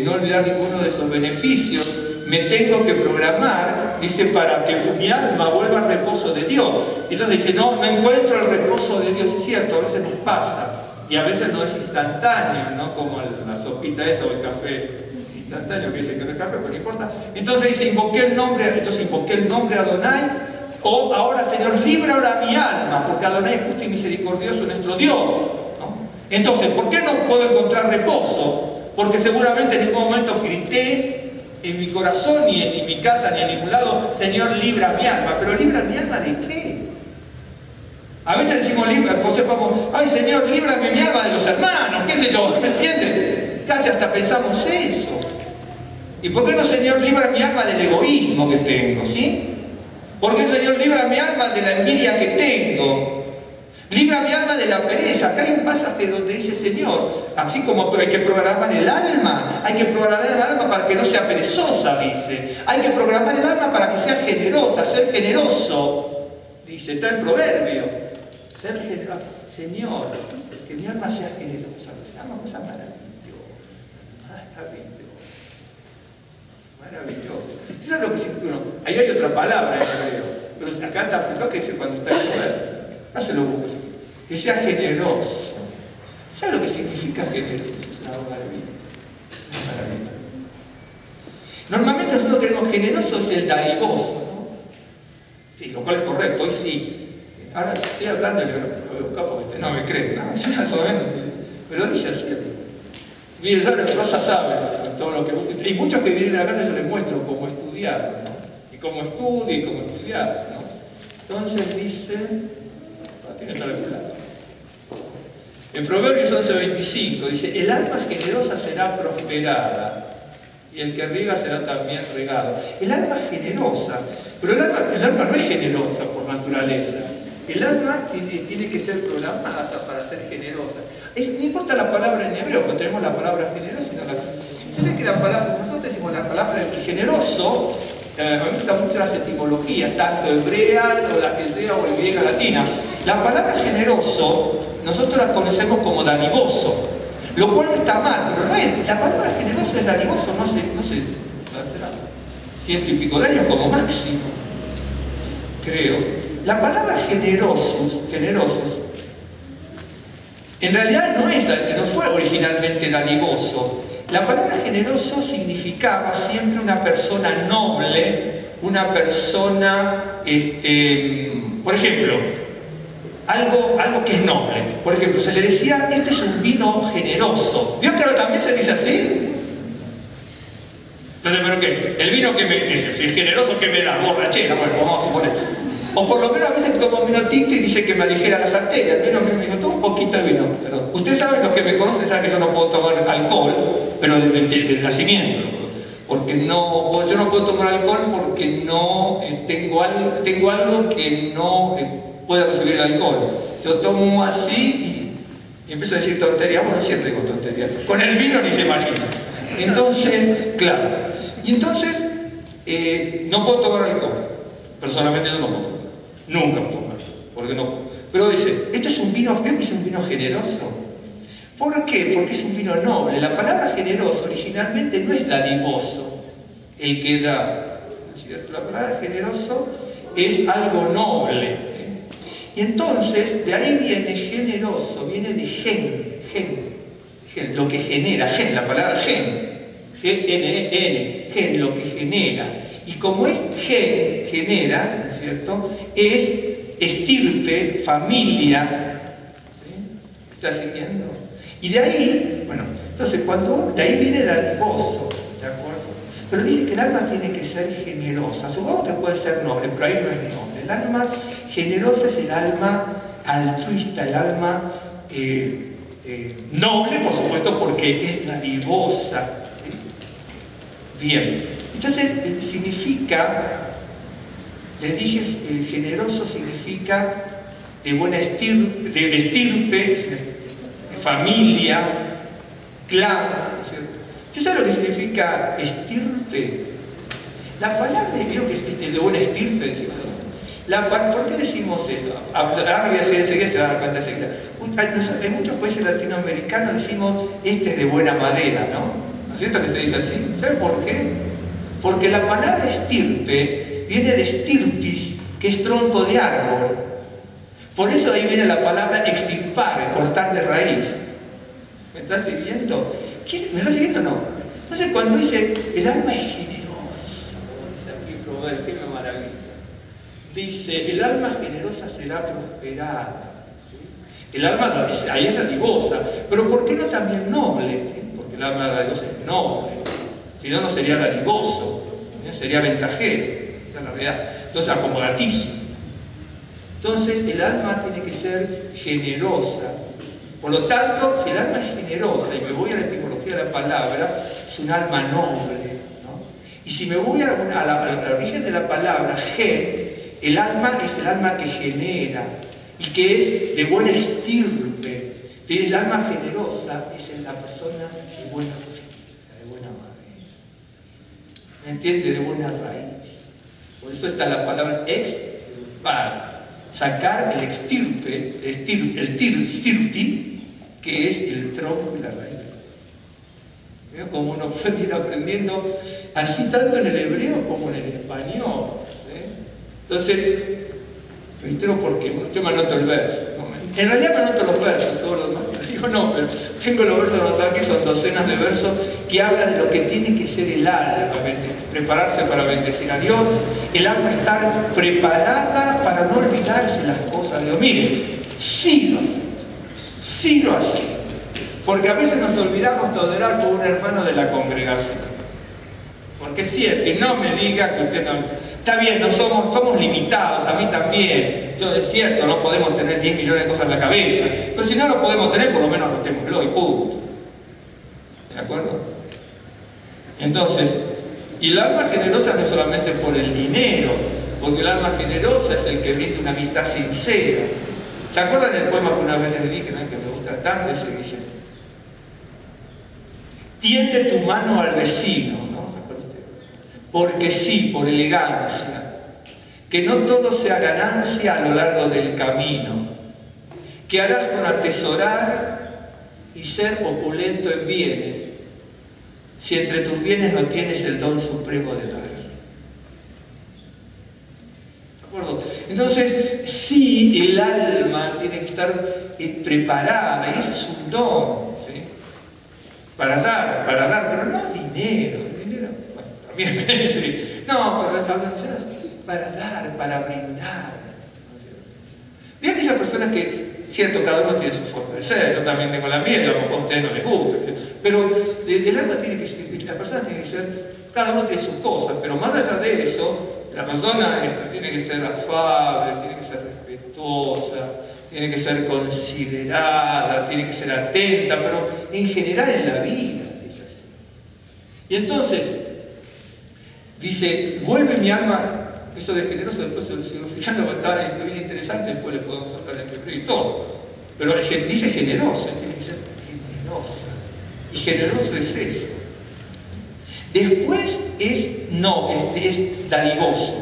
no olvidar ninguno de esos beneficios, me tengo que programar, dice, para que mi alma vuelva al reposo de Dios. Y entonces dice, no encuentro el reposo de Dios. Es cierto, a veces nos pasa, y a veces no es instantáneo, ¿no? Como la sopita esa o el café instantáneo, que dice que no es café, pero no importa. Entonces dice, invoqué el nombre a Adonai, o ahora, Señor, libra ahora mi alma, porque Adonai es justo y misericordioso nuestro Dios, ¿no? Entonces, ¿por qué no puedo encontrar reposo? Porque seguramente en ningún momento grité en mi corazón, ni en mi casa, ni en ningún lado, Señor, libra mi alma. ¿Pero libra mi alma de qué? A veces decimos, ay Señor, líbrame mi alma de los hermanos, qué sé yo, ¿me entienden? Casi hasta pensamos eso. ¿Y por qué no, Señor, libra mi alma del egoísmo que tengo, ¿sí? ¿Por qué, Señor, libra mi alma de la envidia que tengo? Libra mi alma de la pereza. Acá hay un pasaje donde dice, Señor, así como hay que programar el alma, hay que programar el alma para que no sea perezosa, dice. Hay que programar el alma para que sea generosa, ser generoso. Dice, está el proverbio. Ser generoso. Señor, que mi alma sea generosa. Es una cosa maravillosa. Maravilloso. ¿Sabes lo que significa? Ahí hay otra palabra en hebreo, pero acá está aplicado que dice cuando está en poder. No se lo busco. Que sea generoso. ¿Sabes lo que significa generoso? Es una maravilla. Una maravilla. Normalmente nosotros queremos generoso es el dadivoso, ¿no? Sí, lo cual es correcto. Hoy sí. Ahora estoy hablando y lo voy a buscar porque no me creen. No, más o menos. Pero dice así. Mire, Rosa sabe todo lo que busca. Y muchos que vienen a la casa yo les muestro cómo estudiar, ¿no? Y cómo estudia y cómo estudiar, ¿no? Entonces dice, tiene que estar regulado. En Proverbios 11:25 dice, el alma generosa será prosperada y el que riega será también regado. El alma generosa, pero el alma no es generosa por naturaleza. El alma tiene que ser programada para ser generosa. No importa la palabra en hebreo, porque tenemos la palabra generosa y no la... Entonces que la palabra, nosotros decimos la palabra generoso, a mí me gustan mucho las etimologías, tanto hebrea, o la que sea, o griega latina. La palabra generoso, nosotros la conocemos como dadivoso, lo cual no está mal, pero no es. La palabra generoso es dadivoso, no sé, será 100 y pico de años como máximo, creo. La palabra generosos, en realidad no fue originalmente dadivoso. La palabra generoso significaba siempre una persona noble, una persona, por ejemplo, algo que es noble. Por ejemplo, se le decía, este es un vino generoso. ¿Vio que ahora también se dice así? Entonces, ¿pero qué? El vino que me dice, si es generoso, ¿qué me da? Borrachera, bueno, vamos a suponer. O por lo menos a veces tomo vino tinto y dice que me aligera las arterias. El vino me dijo, toma un poquito de vino. Pero ustedes saben, los que me conocen saben que yo no puedo tomar alcohol, pero del nacimiento. Porque no, yo no puedo tomar alcohol porque no tengo algo que no pueda recibir el alcohol. Yo tomo así y empiezo a decir tonterías. Bueno, siempre digo tonterías. Con el vino ni se imagina. Entonces, claro. Y entonces, no puedo tomar alcohol. Personalmente yo no puedo tomar. Nunca puedo tomar. Porque no puedo. Pero dice, esto es un vino, ¿veo que es un vino generoso? ¿Por qué? Porque es un vino noble. La palabra generoso originalmente no es dadivoso, el que da. La palabra generoso es algo noble. Y entonces, de ahí viene generoso, viene de gen, lo que genera, la palabra gen, G-N-E-N, gen, lo que genera. Y como es gen, genera, ¿no es cierto? Es estirpe, familia. ¿Sí? ¿Estás siguiendo? Y de ahí, bueno, entonces de ahí viene el dadivoso, ¿de acuerdo? Pero dice que el alma tiene que ser generosa. Supongamos que puede ser noble, pero ahí no es noble. El alma generosa es el alma altruista, el alma noble, por supuesto, porque es dadivosa. Bien, entonces significa, les dije, generoso significa de buena estirpe, de familia, clan, ¿no es cierto? ¿Usted sabe lo que significa estirpe? La palabra, creo que es de buena estirpe, decimos. ¿Por qué decimos eso? Ahora voy a decir enseguida, se van a dar cuenta enseguida. En muchos países latinoamericanos decimos, este es de buena madera, ¿no? ¿No es cierto que se dice así? ¿Sabe por qué? Porque la palabra estirpe viene de estirpis, que es tronco de árbol. Por eso ahí viene la palabra extirpar, cortar de raíz. ¿Me estás siguiendo? ¿Me estás siguiendo o no? Entonces cuando dice, el alma es generosa, dice aquí Frober, qué maravilla. Dice, el alma generosa será prosperada. ¿Sí? El alma, ahí es dadivosa, pero ¿por qué no también noble? ¿Sí? Porque el alma dadivosa es noble. Si no, no sería dadivoso, ¿sí? Sería ventajero. Esa es la realidad. Entonces, acomodaticio. Entonces, el alma tiene que ser generosa. Por lo tanto, si el alma es generosa, y me voy a la etimología de la palabra, es un alma noble, ¿no? Y si me voy al origen de la palabra, gen, el alma es el alma que genera y que es de buena estirpe. El alma generosa es en la persona de buena fe, de buena madre. ¿Me entiende? De buena raíz. Por eso está la palabra extirpar. Sacar el extirpe, el stirpi, que es el tronco y la raíz. ¿Veo cómo uno puede ir aprendiendo así tanto en el hebreo como en el español? Entonces, reitero porque yo me anoto el verso. ¿No? En realidad me anoto los versos, todos los demás. Digo, no, pero tengo los versos anotados aquí, son docenas de versos que hablan de lo que tiene que ser el alma, prepararse para bendecir a Dios, el alma estar preparada para no olvidarse las cosas de Dios. Miren, sí lo hace. Porque a veces nos olvidamos tolerar con un hermano de la congregación. Porque es cierto, y no me diga que usted no... Está bien, no somos limitados, a mí también. Es cierto, no podemos tener 10 millones de cosas en la cabeza. Pero si no lo podemos tener, por lo menos anotémoslo y punto. ¿De acuerdo? Entonces, y el alma generosa no es solamente por el dinero, porque el alma generosa es el que brinda una amistad sincera. ¿Se acuerdan del poema que una vez les dije, ¿no? Que me gusta tanto? Ese dice: tiende tu mano al vecino, ¿no? ¿Se acuerdan ustedes? Porque sí, por elegancia, que no todo sea ganancia a lo largo del camino, que harás con atesorar y ser opulento en bienes, si entre tus bienes no tienes el don supremo de dar. ¿De acuerdo? Entonces, sí, el alma tiene que estar preparada, y eso es un don, ¿sí? Para dar, pero no dinero. Dinero, bueno, también, sí. No, para dar, para brindar. Vi a aquellas personas que, cierto, cada uno tiene su forma de ser, yo también tengo la mía, y a lo mejor a ustedes no les gusta, ¿sí? Pero el alma tiene que ser, la persona tiene que ser, cada uno tiene sus cosas, pero más allá de eso, la persona tiene que ser afable, tiene que ser respetuosa, tiene que ser considerada, tiene que ser atenta, pero en general en la vida es así. Y entonces, dice, vuelve mi alma, eso de generoso después se lo sigo fijando, está bien interesante, después le podemos hablar en hebreo y todo. Pero dice generosa, tiene que ser generosa. Y generoso es eso. Después es dadivoso.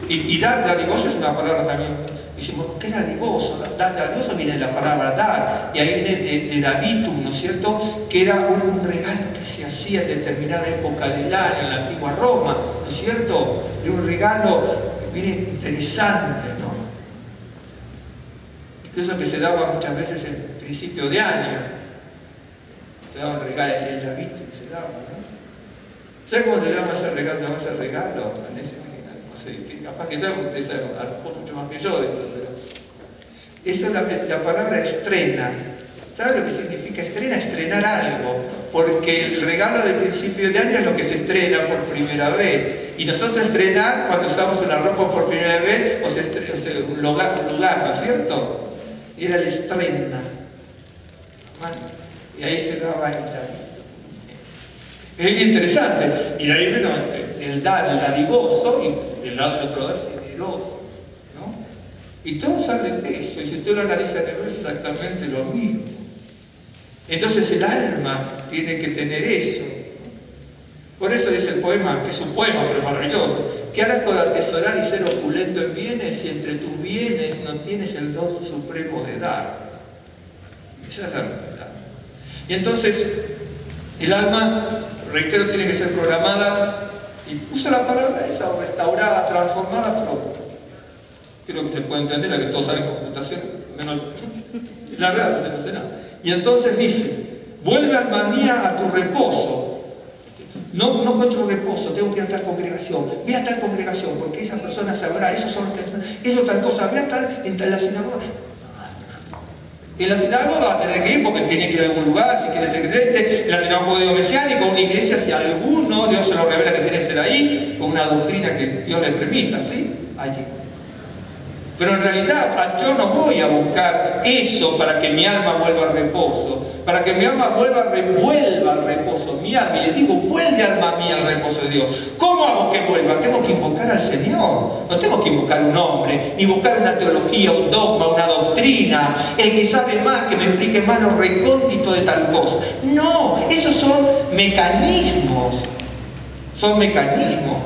Y dadivoso es una palabra también. Decimos, ¿qué es dadivoso? Dadivoso viene de la palabra dar, y ahí viene de davitum, ¿no es cierto? Que era un regalo que se hacía en determinada época del año, en la antigua Roma, ¿no es cierto? Era un regalo, viene interesante, ¿no? Eso que se daba muchas veces en principio de año. Se daba el regalo, el davitum se daba, ¿no? ¿Sabe cómo se llama ese regalo? ¿Se llama ese regalo? No sé, capaz que saben ustedes mucho más que yo de esto, pero esa es la palabra estrena. ¿Sabe lo que significa estrena? Estrenar algo. porque el regalo de principio de año es lo que se estrena por primera vez. Y nosotros estrenar cuando usamos una ropa por primera vez, o sea, un lugar, ¿no es cierto? Y era el estrena. Y ahí se daba el David. Es interesante. Y de ahí vino el dadivoso, y el otro lado es generoso, ¿no? Y todos hablan de eso, y si usted lo analiza en el es exactamente lo mismo. Entonces el alma tiene que tener eso. Por eso dice el poema, que es un poema, pero maravilloso, que harás con atesorar y ser opulento en bienes si entre tus bienes no tienes el don supremo de dar. Esa es la realidad. Y entonces el alma, reitero, tiene que ser programada, y usa la palabra esa, restaurada, transformada, pero creo que se puede entender, ya que todos saben computación, menos la verdad, no sé nada. Y entonces dice, vuelve alma mía a tu reposo. No encuentro reposo, tengo que ir a tal congregación. Ve a tal congregación, porque esa persona sabrá, esos son los que... Eso tal cosa, ve a tal, en la sinagoga. En la sinagoga va a tener que ir porque tiene que ir a algún lugar, si quiere ser creyente. En la sinagoga judeo-mesiánica, una iglesia, si alguno, Dios se lo revela que tiene que ser ahí, con una doctrina que Dios le permita, ¿sí? Allí. Pero en realidad yo no voy a buscar eso para que mi alma vuelva al reposo. Para que mi alma vuelva al reposo, mi alma. Y le digo, vuelve alma mía al reposo de Dios. ¿Cómo hago que vuelva? Tengo que invocar al Señor. No tengo que invocar un hombre, ni buscar una teología, un dogma, una doctrina. El que sabe más, que me explique más lo recóndito de tal cosa. No, esos son mecanismos. Son mecanismos.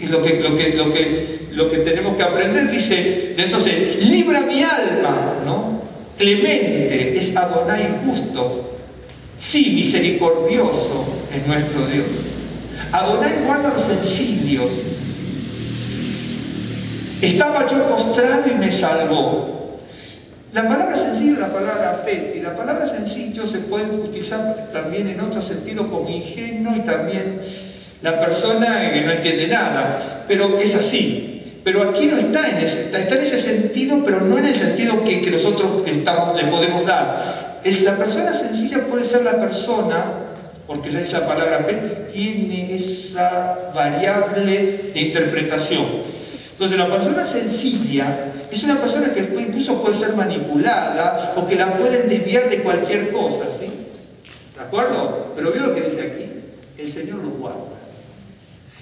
Y lo que tenemos que aprender, dice, entonces, libra mi alma, ¿no? Clemente es Adonai justo. Sí, misericordioso es nuestro Dios. Adonai guarda los sencillos. Estaba yo postrado y me salvó. La palabra sencillo es la palabra peti. La palabra sencillo se puede utilizar también en otro sentido como ingenuo y también la persona que no entiende nada. Pero es así. Pero aquí no está en ese sentido, pero no en el sentido que nosotros le podemos dar. La persona sencilla puede ser la persona, porque es la palabra peti, tiene esa variable de interpretación. Entonces la persona sencilla es una persona que incluso puede ser manipulada o que la pueden desviar de cualquier cosa, ¿sí? ¿De acuerdo? Pero veo lo que dice aquí, el Señor lo guarda.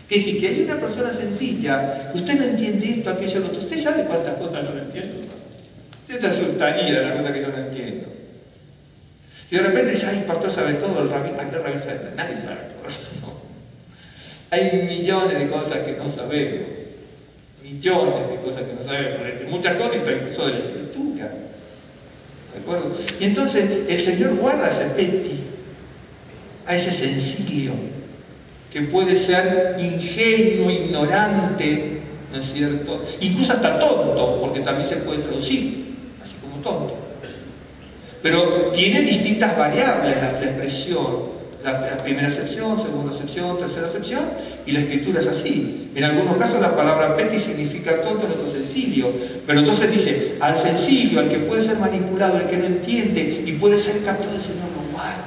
Que si que hay una persona sencilla, usted no entiende esto, aquello, lo otro. ¿Usted sabe cuántas cosas no entiendo? Usted se asustaría de la cosa que yo no entiendo. Si de repente dice, ay, el pastor sabe todo, el rabino, aquel rabino sabe, nadie sabe todo. No. Hay millones de cosas que no sabemos. Millones de cosas que no sabemos. Muchas cosas, incluso de la escritura. ¿De acuerdo? Y entonces el Señor guarda a ese peti, a ese sencillo, que puede ser ingenuo, ignorante, ¿no es cierto? Incluso hasta tonto, porque también se puede traducir, así como tonto. Pero tiene distintas variables la expresión. La primera acepción, segunda acepción, tercera acepción, y la escritura es así. En algunos casos la palabra peti significa tonto, en otros sencillo. Pero entonces dice, al sencillo, al que puede ser manipulado, al que no entiende y puede ser captado, el Señor lo guarda.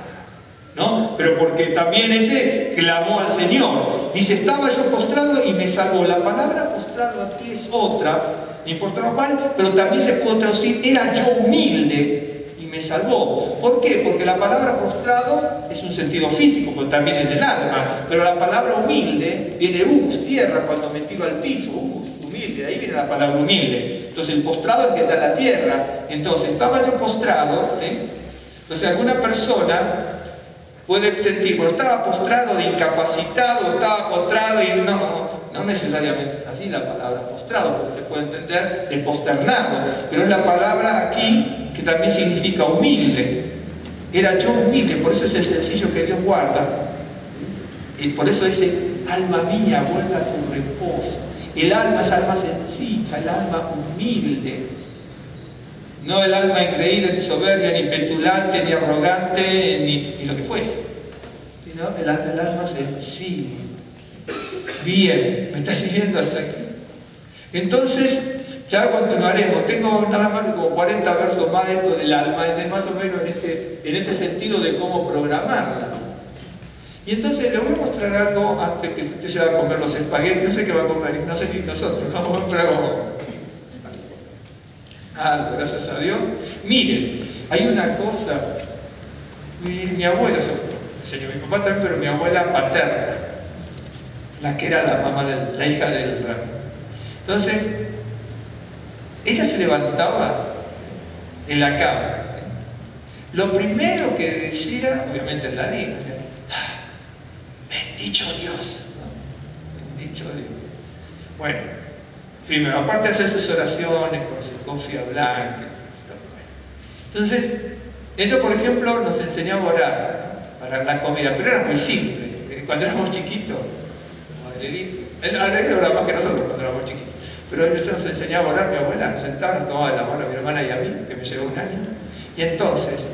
¿No? Pero porque también ese clamó al Señor. Dice, estaba yo postrado y me salvó. La palabra postrado aquí es otra, no importa lo cual, pero también se puede traducir, era yo humilde y me salvó. ¿Por qué? Porque la palabra postrado es un sentido físico, pero también en el alma. Pero la palabra humilde viene humus, tierra, cuando me tiro al piso, humus, humilde, de ahí viene la palabra humilde. Entonces el postrado es que está en la tierra. Entonces estaba yo postrado, ¿sí? Entonces alguna persona puede sentir, pero estaba postrado de incapacitado, estaba postrado y no necesariamente así la palabra postrado, porque se puede entender de posternado, pero es la palabra aquí que también significa humilde. Era yo humilde, por eso es el sencillo que Dios guarda. Y por eso dice, alma mía, vuelve a tu reposo. El alma es alma sencilla, el alma humilde. No el alma engreída, ni soberbia, ni petulante, ni arrogante, ni lo que fuese. Sino el alma sencilla. Bien, ¿me está siguiendo hasta aquí? Entonces, Ya continuaremos. Tengo nada más que como 40 versos más de esto del alma, más o menos en este sentido de cómo programarla. Y entonces le voy a mostrar algo antes que usted se va a comer los espaguetis. No sé qué va a comer, no sé ni nosotros, vamos a ver algo, gracias a Dios. Miren, hay una cosa, mi abuela, mi papá también, pero mi abuela paterna, la que era la mamá de la hija del rey. Entonces, ella se levantaba en la cama. Lo primero que decía, obviamente en latín, decía, bendito Dios, ¿no? Bendito Dios. Bueno, primero, aparte de hacer sus oraciones con su cofia blanca. Entonces, esto por ejemplo nos enseñaba a orar, ¿no? Para la comida, pero era muy simple. Cuando éramos chiquitos, él oraba más que nosotros cuando éramos chiquitos. Pero eso nos enseñaba a orar, mi abuela nos sentaba, nos tomaba de la mano a mi hermana y a mí, que me llevó un año. Y entonces,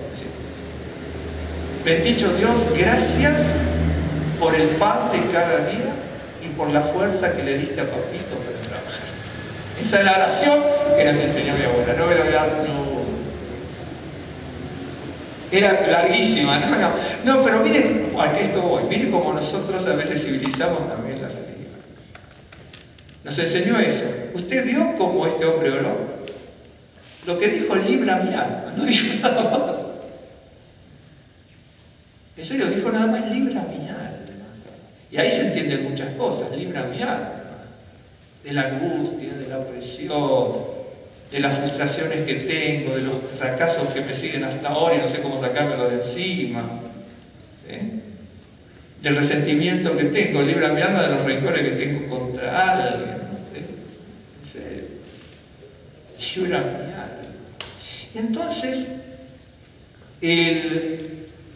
bendito Dios, gracias por el pan de cada día y por la fuerza que le diste a papito para trabajar. Esa es la oración que nos enseñó mi abuela. No me lo voy a dar, no. Era larguísima, no, pero mire a qué esto voy. Mire cómo nosotros a veces civilizamos también la religión. Nos enseñó eso. ¿Usted vio cómo este hombre oró? Lo que dijo, libra mi alma, no dijo nada más. En serio, dijo nada más, libra mi alma. Y ahí se entienden muchas cosas, libra mi alma. De la angustia, de la opresión, de las frustraciones que tengo, de los fracasos que me siguen hasta ahora y no sé cómo sacármelo de encima. ¿Sí? Del resentimiento que tengo, libra mi alma de los rencores que tengo contra alguien. ¿Sí? Libra mi alma. Y entonces,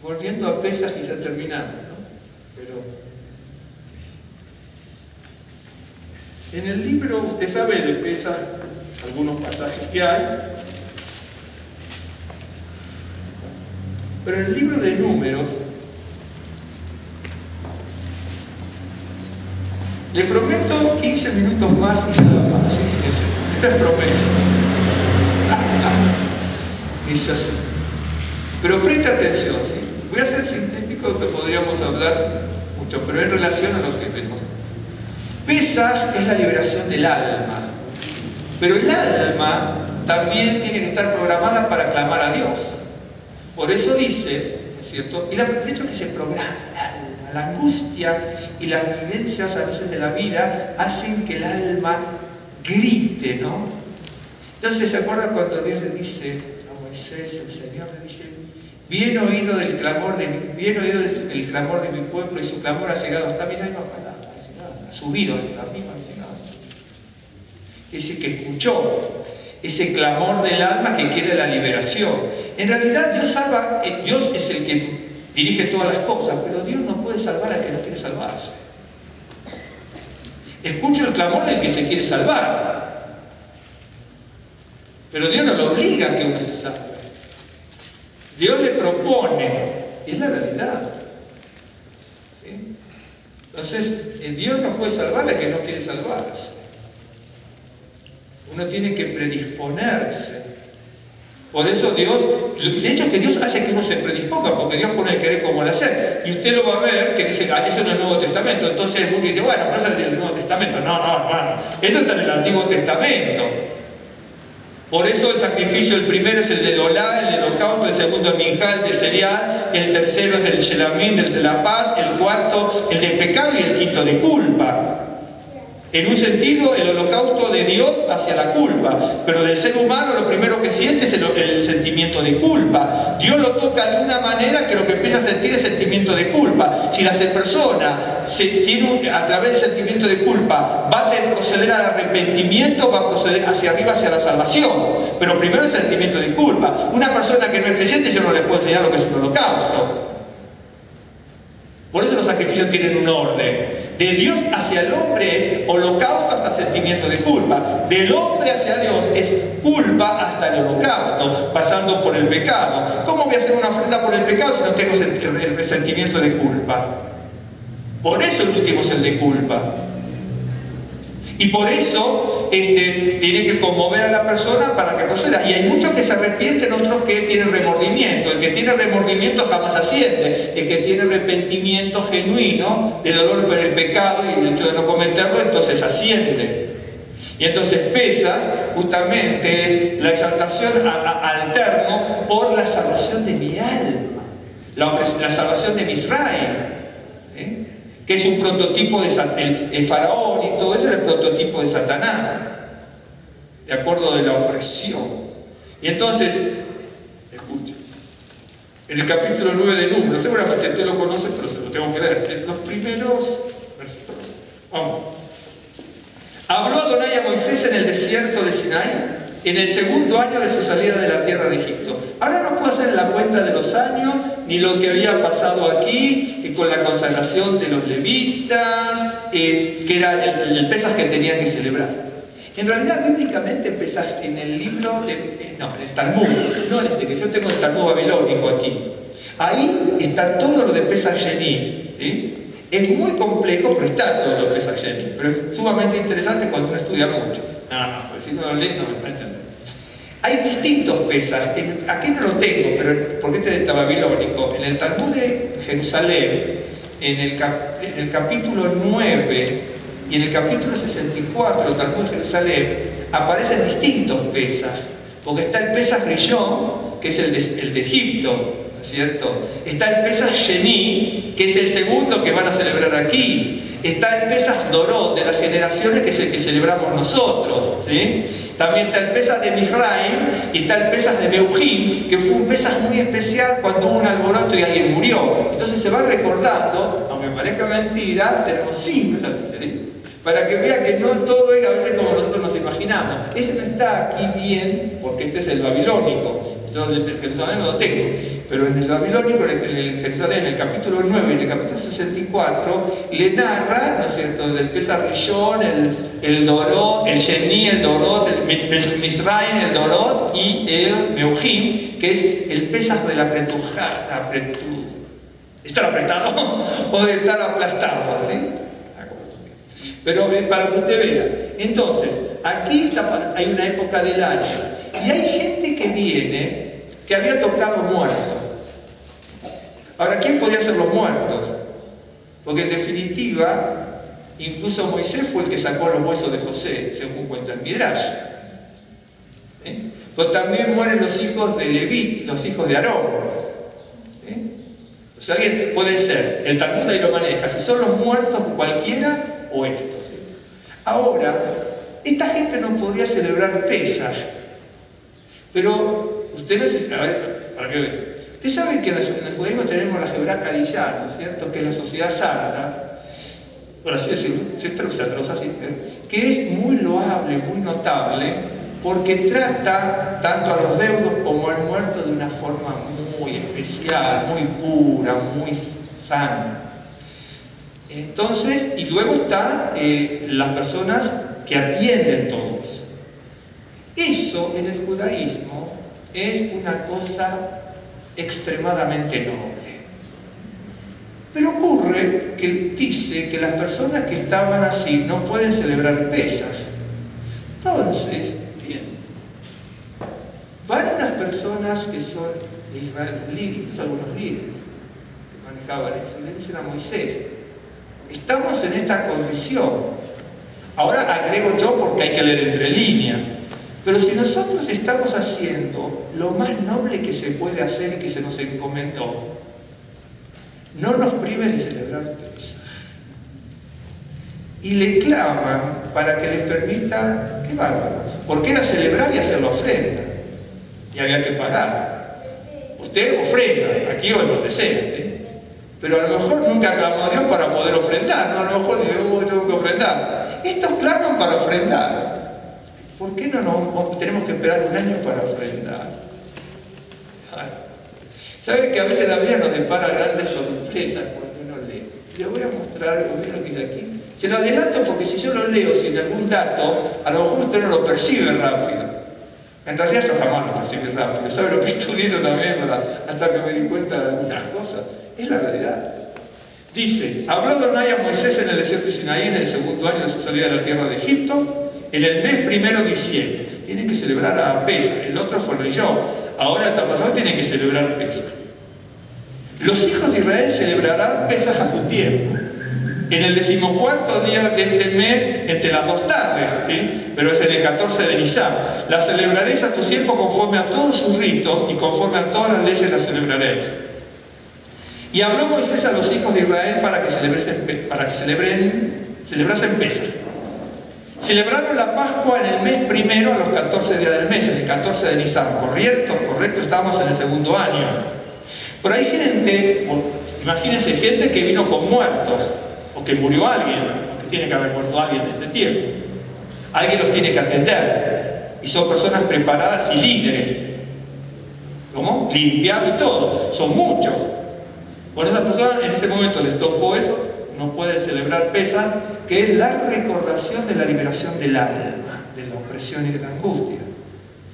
volviendo a Pesaj y ya terminamos, ¿no? Pero en el libro, usted sabe de Pesaj, algunos pasajes que hay, pero en el libro de Números, le prometo 15 minutos más y nada más. ¿Sí? Esta es promesa. Es así. Pero presta atención, ¿sí? Voy a ser sintético, que podríamos hablar mucho, pero en relación a lo que tenemos. Pesaj es la liberación del alma, pero el alma también tiene que estar programada para clamar a Dios. Por eso dice, ¿no es cierto? Y de hecho que se programa el alma, la angustia y las vivencias a veces de la vida hacen que el alma grite, ¿no? Entonces, ¿se acuerdan cuando Dios le dice a Moisés, el Señor le dice, bien oído el clamor de mi pueblo y su clamor ha llegado hasta mí? Ha subido hasta mí, ese que escuchó, ese clamor del alma que quiere la liberación. En realidad Dios salva, Dios es el que dirige todas las cosas, pero Dios no puede salvar al que no quiere salvarse. Escucha el clamor del que se quiere salvar, pero Dios no lo obliga a que uno se salve. Dios le propone, y es la realidad. ¿Sí? Entonces, Dios no puede salvar al que no quiere salvarse. Uno tiene que predisponerse. Por eso Dios, de hecho que Dios hace que uno se predisponga, porque Dios pone el querer como el hacer. Y usted lo va a ver que dice, eso no es el Nuevo Testamento. Entonces el mundo dice, bueno, pero eso es del Nuevo Testamento. No, hermano, eso está en el Antiguo Testamento. Por eso el sacrificio, el primero es el del Olá, el del holocausto, el segundo el minjá, el de cereal, el tercero es el shelamín, el de la paz, el cuarto el de pecado y el quinto de culpa. En un sentido, el holocausto de Dios hacia la culpa, pero del ser humano lo primero que siente es el sentimiento de culpa. Dios lo toca de una manera que lo que empieza a sentir es sentimiento de culpa. Si la persona a través del sentimiento de culpa va a proceder al arrepentimiento, va a proceder hacia arriba, hacia la salvación. Pero primero el sentimiento de culpa. Una persona que no es creyente, yo no le puedo enseñar lo que es un holocausto. Por eso los sacrificios tienen un orden. De Dios hacia el hombre es holocausto hasta sentimiento de culpa. Del hombre hacia Dios es culpa hasta el holocausto, pasando por el pecado. ¿Cómo voy a hacer una ofrenda por el pecado si no tengo el sentimiento de culpa? Por eso el último es el de culpa. Y por eso tiene que conmover a la persona para que proceda. Y hay muchos que se arrepienten, otros que tienen remordimiento. El que tiene remordimiento jamás asciende. El que tiene arrepentimiento genuino de dolor por el pecado y el hecho de no cometerlo, entonces asciende. Y entonces pesa, justamente es la exaltación al Eterno por la salvación de mi alma, la salvación de Misraim, que es un prototipo de el faraón y todo eso es el prototipo de Satanás, de acuerdo de la opresión. Y entonces, escucha, en el capítulo 9 de Números, seguramente usted lo conoce, pero se lo tengo que leer, los primeros versículos. Vamos. Habló Adonai a Moisés en el desierto de Sinaí, en el segundo año de su salida de la tierra de Egipto. Ahora no puedo hacer la cuenta de los años, ni lo que había pasado aquí, con la consagración de los levitas, que era el Pesaj que tenían que celebrar. En realidad, bíblicamente, Pesaj en el libro, en el Talmud, no en este, que yo tengo el Talmud babilónico aquí. Ahí está todo lo de Pesaj Sheni, ¿sí? Es muy complejo, pero está todo lo Pesaj Sheni. Pero es sumamente interesante cuando uno estudia mucho. Pues si no lo lee, no me va a entender. Hay distintos Pesaj. Aquí no lo tengo, pero porque este está babilónico. En el Talmud de Jerusalén, en el capítulo 9 y en el capítulo 64 del Talmud de Jerusalén, aparecen distintos Pesaj. Porque está el Pesaj Rishon, que es el de Egipto, ¿no es cierto? Está el Pesaj Sheni, que es el segundo que van a celebrar aquí. Está el Pesaj Dorot de las generaciones, que es el que celebramos nosotros, ¿sí? También está el Pesaj de Misraim y está el Pesaj de Meuhim, que fue un Pesaj muy especial cuando hubo un alboroto y alguien murió. Entonces se va recordando, aunque parezca mentira, tenemos símbolos, ¿sí? Para que vea que no todo es a veces como nosotros nos imaginamos. Ese no está aquí bien, porque este es el babilónico. Yo el Jerusalén no lo tengo, pero en el babilónico, en el Jerusalén, en el capítulo 9 y en el capítulo 64, le narra, ¿no es cierto?, del Pesaj Rishon, el Dorot, el Sheni, el Dorot, el Misraim, el Dorot y el Meuhim, que es el Pesaj de la apretujada, estar apretado o de estar aplastado, ¿sí? Pero para que usted vea, entonces, aquí hay una época del año y hay gente que viene que había tocado muertos. Ahora, ¿quién podía ser los muertos? Porque en definitiva, incluso Moisés fue el que sacó los huesos de José, según cuenta el Midrash. Pero también mueren los hijos de Leví, los hijos de Aarón. O sea, alguien puede ser, el Talmud ahí lo maneja, si son los muertos cualquiera o estos. Ahora, esta gente no podía celebrar Pesaj, pero usted no sé, a ver, para que vea. Usted sabe que en el judaísmo tenemos la Hebrá Kadishá, ¿no es cierto?, que es la sociedad santa, por así decirlo, se traduce así, que es muy loable, muy notable, porque trata tanto a los deudos como al muerto de una forma muy especial, muy pura, muy sana. Entonces, y luego están las personas que atienden todo eso. Eso en el judaísmo es una cosa extremadamente noble. Pero ocurre que dice que las personas que estaban así no pueden celebrar Pesaj. Entonces, bien, van unas personas que son de Israel, líderes, algunos líderes que manejaban eso, le dicen a Moisés: estamos en esta condición. Ahora agrego yo porque hay que leer entre líneas. Pero si nosotros estamos haciendo lo más noble que se puede hacer y que se nos encomendó, no nos prive de celebrar Pesaj. Y le claman para que les permita, qué bárbaro, porque era celebrar y hacer la ofrenda. Y había que pagar. Usted ofrenda, aquí o en donde sea, ¿sí? Pero a lo mejor nunca clamó a Dios para poder ofrendar, ¿no? A lo mejor dice: oh, tengo que ofrendar. Estos claman para ofrendar. ¿Por qué no tenemos que esperar un año para ofrendar? ¿Saben que a veces la Biblia nos depara grandes sorpresas cuando uno lee? Les voy a mostrar algo bien lo que dice aquí. Se lo adelanto porque si yo lo leo sin algún dato, a lo mejor usted no lo percibe rápido. En realidad yo jamás lo percibí rápido. ¿Sabe lo que estudié también hasta que me di cuenta de algunas cosas? Es la realidad. Dice: habló Adonai a Moisés en el desierto de Sinaí en el segundo año de su salida de la tierra de Egipto, en el mes primero diciembre. Tienen que celebrar a Pesaj, el otro fue el Yom. Ahora el pasado tienen que celebrar Pesaj. Los hijos de Israel celebrarán Pesaj a su tiempo. En el 14º día de este mes, entre las 2 tardes, ¿sí? Pero es en el 14 de Nisan. La celebraréis a tu tiempo conforme a todos sus ritos y conforme a todas las leyes la celebraréis. Y habló Moisés a los hijos de Israel para que celebrasen Pesaj. Celebraron la Pascua en el mes primero a los 14 días del mes, en el 14 de Nisan. Correcto, estábamos en el 2.º año. Pero hay gente, imagínense, gente que vino con muertos, o que murió alguien, o que tiene que haber muerto alguien en ese tiempo. Alguien los tiene que atender. Y son personas preparadas y líderes. ¿Cómo? Limpiado y todo. Son muchos. Por esa persona en ese momento les tocó eso, no pueden celebrar Pesaj, que es la recordación de la liberación del alma, de la opresión y de la angustia,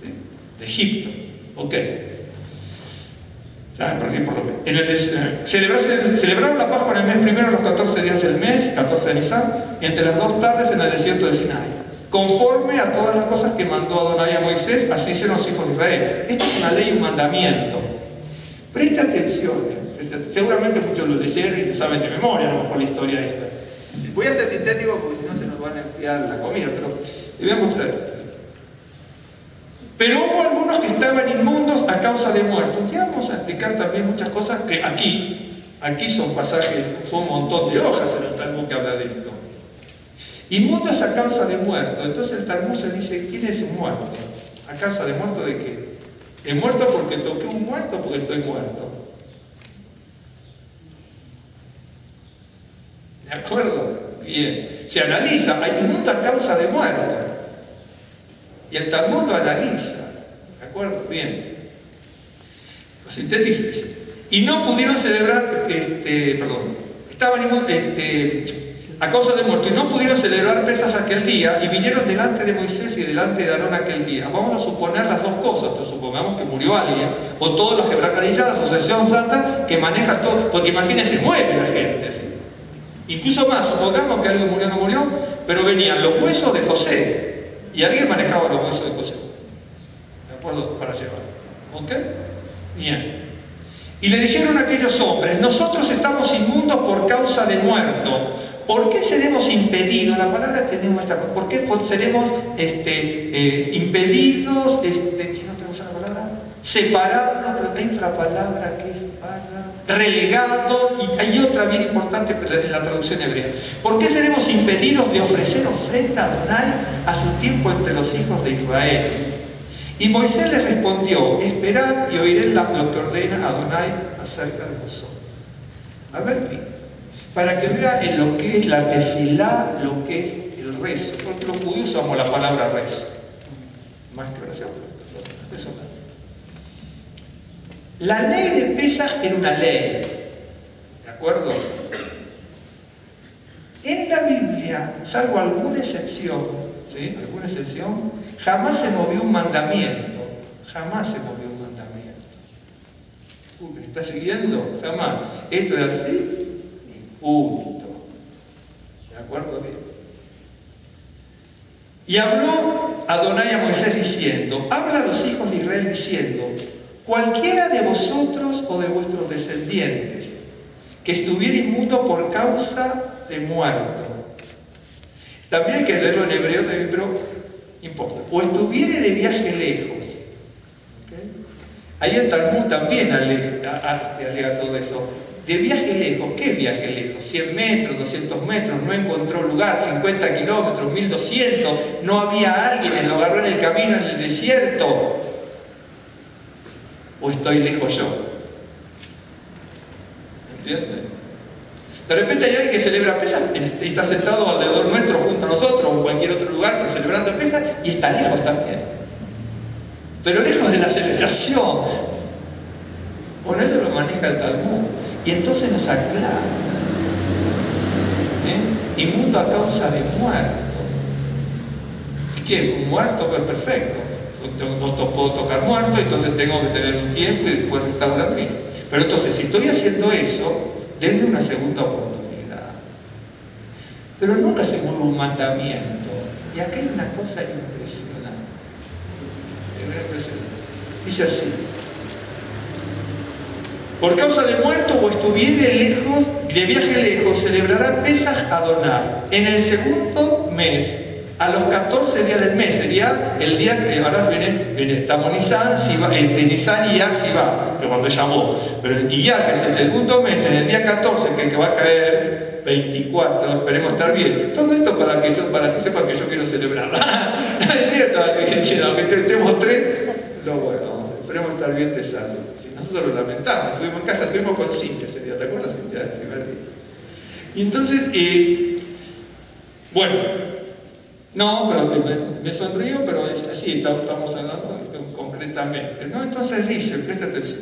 ¿sí? De Egipto. Ok. Celebraron la Pascua en el mes primero, los 14 días del mes, 14 de Nisan, y entre las 2 tardes en el desierto de Sinai. Conforme a todas las cosas que mandó Adonai a Moisés, así hicieron los hijos de Israel. Esto es una ley y un mandamiento. Presta atención. Seguramente muchos lo leyeron y lo saben de memoria, a lo mejor la historia esta. Voy a ser sintético porque si no se nos van a enfriar la comida, pero les voy a mostrar esto. Pero hubo algunos que estaban inmundos a causa de muertos. Y vamos a explicar también muchas cosas que aquí son pasajes, son un montón de hojas en el Talmud que habla de esto. Inmundos a causa de muertos. Entonces el Talmud se dice, ¿quién es muerto? ¿A causa de muerto de qué? ¿He muerto porque toqué un muerto o porque estoy muerto? ¿De acuerdo? Bien. Se analiza, hay inmundo a causa de muerte. Y el Talmud lo analiza. ¿De acuerdo? Bien. Lo sintetiza. Y no pudieron celebrar, estaban a causa de muerte, y no pudieron celebrar Pesaj aquel día, y vinieron delante de Moisés y delante de Aarón aquel día. Vamos a suponer las dos cosas, pero supongamos que murió alguien, o todos los Hebracadillas, la Asociación Santa, que maneja todo, porque imagínense, muere la gente. ¿Sí? Incluso más, supongamos que alguien murió o no murió, pero venían los huesos de José, y alguien manejaba los huesos de José. ¿De acuerdo? Para llevar. ¿Ok? Bien. Y le dijeron a aquellos hombres, nosotros estamos inmundos por causa de muerto. ¿Por qué seremos impedidos? La palabra tenemos esta. ¿Por qué seremos impedidos? ¿Tiene otra palabra? Separados, pero hay otra palabra que es relegados, y hay otra bien importante en la traducción hebrea. ¿Por qué seremos impedidos de ofrecer ofrenda a Adonai a su tiempo entre los hijos de Israel? Y Moisés les respondió, esperad y oiré lo que ordena Adonai acerca de vosotros. A ver, para que vean en lo que es la tefilá, lo que es el rezo. Porque los judíos usamos la palabra rezo. Más que oración, rezo. La ley de Pesaj era una ley. ¿De acuerdo? En la Biblia, salvo alguna excepción, ¿sí? Alguna excepción, jamás se movió un mandamiento. Jamás se movió un mandamiento. ¿Me está siguiendo? Jamás. Esto es así. Punto. ¿De acuerdo? Bien. Y habló Adonai a Moisés diciendo, habla a los hijos de Israel diciendo, cualquiera de vosotros o de vuestros descendientes que estuviera inmundo por causa de muerto. También hay que leerlo en hebreo también, pero importa. O estuviere de viaje lejos. ¿Okay? Ahí el Talmud también alega todo eso. De viaje lejos, ¿qué es viaje lejos? 100 metros, 200 metros, no encontró lugar, 50 kilómetros, 1200, no había alguien, lo agarró en el camino en el desierto. ¿O estoy lejos yo? ¿Entiendes? De repente hay alguien que celebra Pesaj y está sentado alrededor nuestro, junto a nosotros, o en cualquier otro lugar, pero celebrando Pesaj, y está lejos también. Pero lejos de la celebración. Bueno, eso lo maneja el Talmud. Y entonces nos aclara. Inmundo a causa de muerto. ¿Y qué? Un muerto, pues perfecto. No puedo tocar muerto, entonces tengo que tener un tiempo y después restaurarme. Pero entonces, si estoy haciendo eso, denme una segunda oportunidad. Pero nunca se mueve un mandamiento. Y acá hay una cosa impresionante. Dice así: por causa de muerto o estuviere lejos, de viaje lejos, celebrará Pesaj Adonai en el segundo mes, a los 14 días del mes. Sería el día que ahora estamos Nisan, Nisan y Iyar Sivan, pero cuando llamó. Pero Iyar, que es el segundo mes, en el día 14, que va a caer 24, esperemos estar bien. Todo esto para que sepan que yo quiero celebrar. Es cierto, aunque estemos tres, lo bueno, esperemos estar bien de salud. Nosotros lo lamentamos, estuvimos en casa, estuvimos con Cintia ese día, ¿te acuerdas, Cintia? El primer día. Y entonces, bueno, no, pero me sonrío, pero es así, estamos hablando concretamente, ¿no? Entonces dice, presta atención: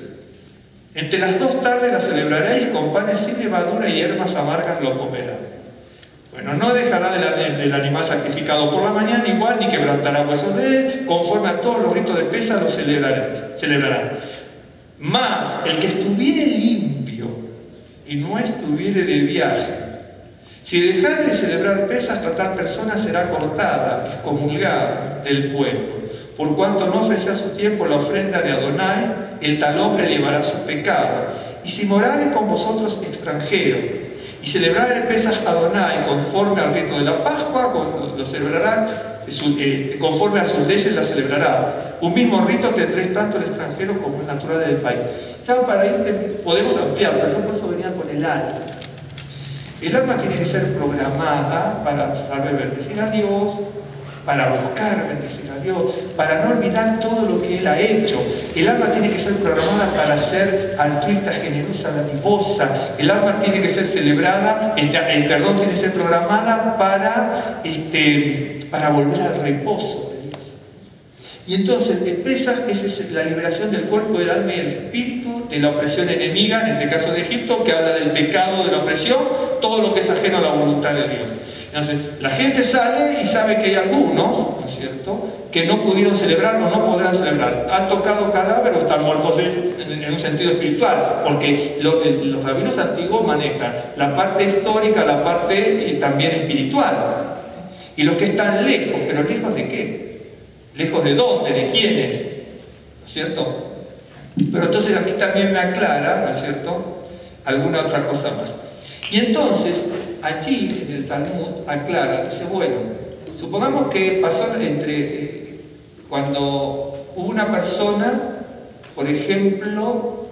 entre las 2 tardes la celebraréis, con panes sin levadura y hierbas amargas lo comerá. Bueno, no dejará del animal sacrificado por la mañana igual, ni quebrantará huesos de él, conforme a todos los ritos de Pesaj lo celebrará. Mas el que estuviere limpio y no estuviere de viaje, si dejare de celebrar Pesaj, a tal persona será cortada, excomulgada del pueblo. Por cuanto no ofrece a su tiempo la ofrenda de Adonai, el tal hombre llevará su pecado. Y si morare con vosotros extranjero, y celebrar el Pesaj Adonai conforme al rito de la Pascua, lo celebrará, conforme a sus leyes la celebrará. Un mismo rito tendréis tanto el extranjero como el natural del país. Ya para ir podemos ampliar, pero yo por eso venía con el alma. El alma tiene que ser programada para saber bendecir a Dios, para buscar bendecir a Dios, para no olvidar todo lo que Él ha hecho. El alma tiene que ser programada para ser altruista, generosa, dadivosa. El alma tiene que ser celebrada, tiene que ser programada para volver al reposo de Dios. Y entonces, el Pesaj es la liberación del cuerpo, del alma y del espíritu de la opresión enemiga, en este caso de Egipto, que habla del pecado, de la opresión, todo lo que es ajeno a la voluntad de Dios. Entonces, la gente sale y sabe que hay algunos, ¿no es cierto?, que no pudieron celebrar o no podrán celebrar. Han tocado cadáver o están muertos en un sentido espiritual, porque los rabinos antiguos manejan la parte histórica, la parte también espiritual. Y los que están lejos, ¿pero lejos de qué? ¿Lejos de dónde? ¿De quiénes? ¿No es cierto? Pero entonces aquí también me aclara, ¿no es cierto?, alguna otra cosa más. Y entonces, allí en el Talmud aclara, dice, bueno, supongamos que pasó cuando hubo una persona, por ejemplo,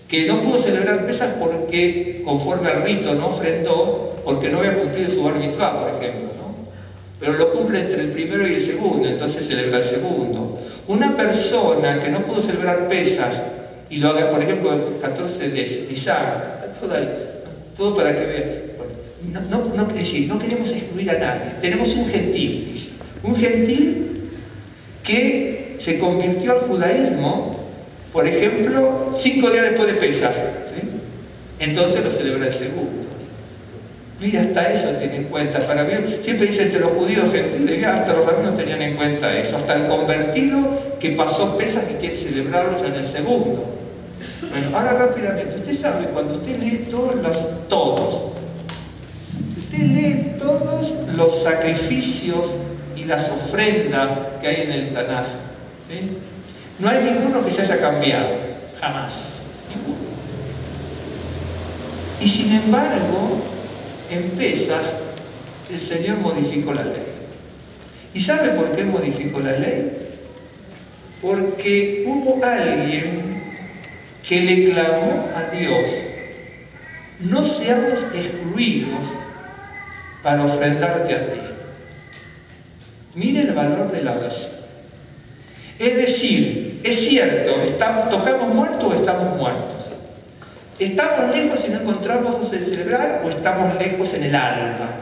que no pudo celebrar Pesaj porque, conforme al rito, no ofrendó, porque no había cumplido su bar mitzvah, por ejemplo, ¿no? Pero lo cumple entre el primero y el segundo, entonces celebra el segundo. Una persona que no pudo celebrar Pesaj y lo haga, por ejemplo, el 14 de Nisan, todo para que vean. Es decir, no queremos excluir a nadie. Tenemos un gentil, dice. Un gentil que se convirtió al judaísmo, por ejemplo, 5 días después de Pesaj, ¿sí? Entonces lo celebra el segundo. Mira, hasta eso tiene en cuenta. Para mí, siempre dicen que los judíos gentiles, hasta los rabinos tenían en cuenta eso. Hasta el convertido que pasó Pesaj y quiere celebrarlo ya en el segundo. Bueno, ahora rápidamente, usted sabe, cuando usted lee todos los sacrificios y las ofrendas que hay en el Tanaj, ¿sí? No hay ninguno que se haya cambiado, jamás, ninguno. Y sin embargo, en Pesaj, el Señor modificó la ley. ¿Y sabe por qué modificó la ley? Porque hubo alguien que le clamó a Dios: no seamos excluidos para ofrendarte a ti. Mire el valor de la oración. Es decir, es cierto, ¿tocamos muertos o estamos muertos? ¿Estamos lejos y no encontramos de celebrar o estamos lejos en el alma?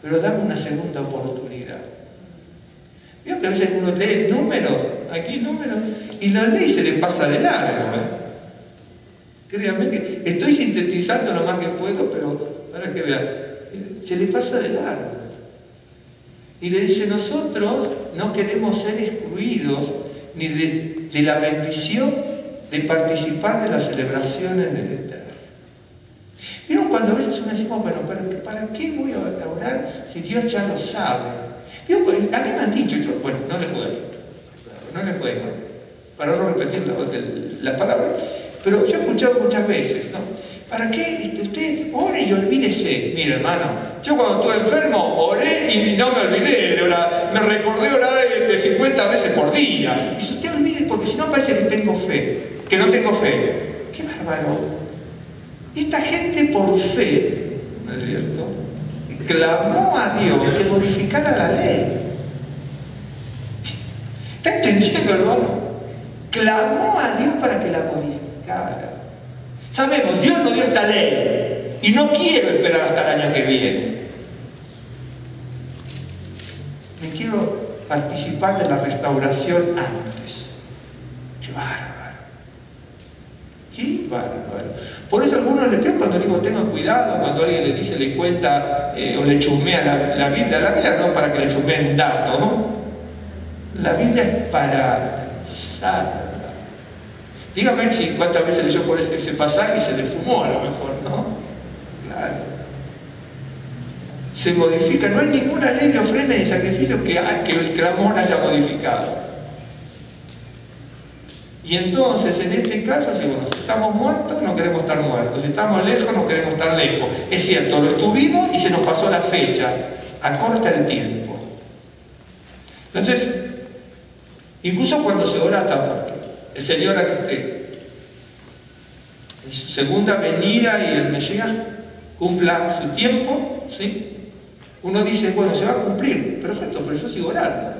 Pero dame una segunda oportunidad. Veo que a veces uno lee números, aquí números, y la ley se le pasa de largo, Créanme que estoy sintetizando lo más que puedo, pero para que vean, se le pasa de largo. Y le dice, nosotros no queremos ser excluidos ni de la bendición de participar de las celebraciones del Eterno. ¿Vieron cuando a veces uno decimos, bueno, ¿para qué voy a orar si Dios ya lo sabe? Yo, a mí me han dicho, bueno, no les juego, para no repetir la palabra, pero yo he escuchado muchas veces, ¿no? ¿Para qué usted ore y olvídese? Mire, hermano, yo cuando estuve enfermo oré y no me olvidé de orar, me recordé orar 50 veces por día. Y si usted olvide, porque si no parece que tengo fe, que no tengo fe. ¡Qué bárbaro! Esta gente por fe, ¿no es cierto?, clamó a Dios que modificara la ley. ¿Está entendiendo, hermano? Clamó a Dios para que la modificara. Sabemos, Dios nos dio esta ley y no quiero esperar hasta el año que viene. Me quiero participar de la restauración antes. ¡Qué bárbaro! ¡Qué bárbaro! Por eso a algunos les pido cuando digo tengan cuidado, cuando alguien le dice, le cuenta o le chusmea la Biblia. La Biblia no es para que le chusmeen un dato, ¿no? La Biblia es para salvar. Dígame si cuántas veces leyó por ese pasaje y se le fumó a lo mejor, ¿no? Claro. Se modifica, no hay ninguna ley de ofrenda ni sacrificio que el clamor haya modificado. Y entonces, en este caso, si bueno, si estamos muertos, no queremos estar muertos. Si estamos lejos, no queremos estar lejos. Es cierto, lo estuvimos y se nos pasó la fecha. Acorta el tiempo. Entonces, incluso cuando se ora también, el Señor a que usted, en su segunda venida y el Mesías cumpla su tiempo, ¿sí? Uno dice, bueno, se va a cumplir, perfecto, pero yo sigo orando.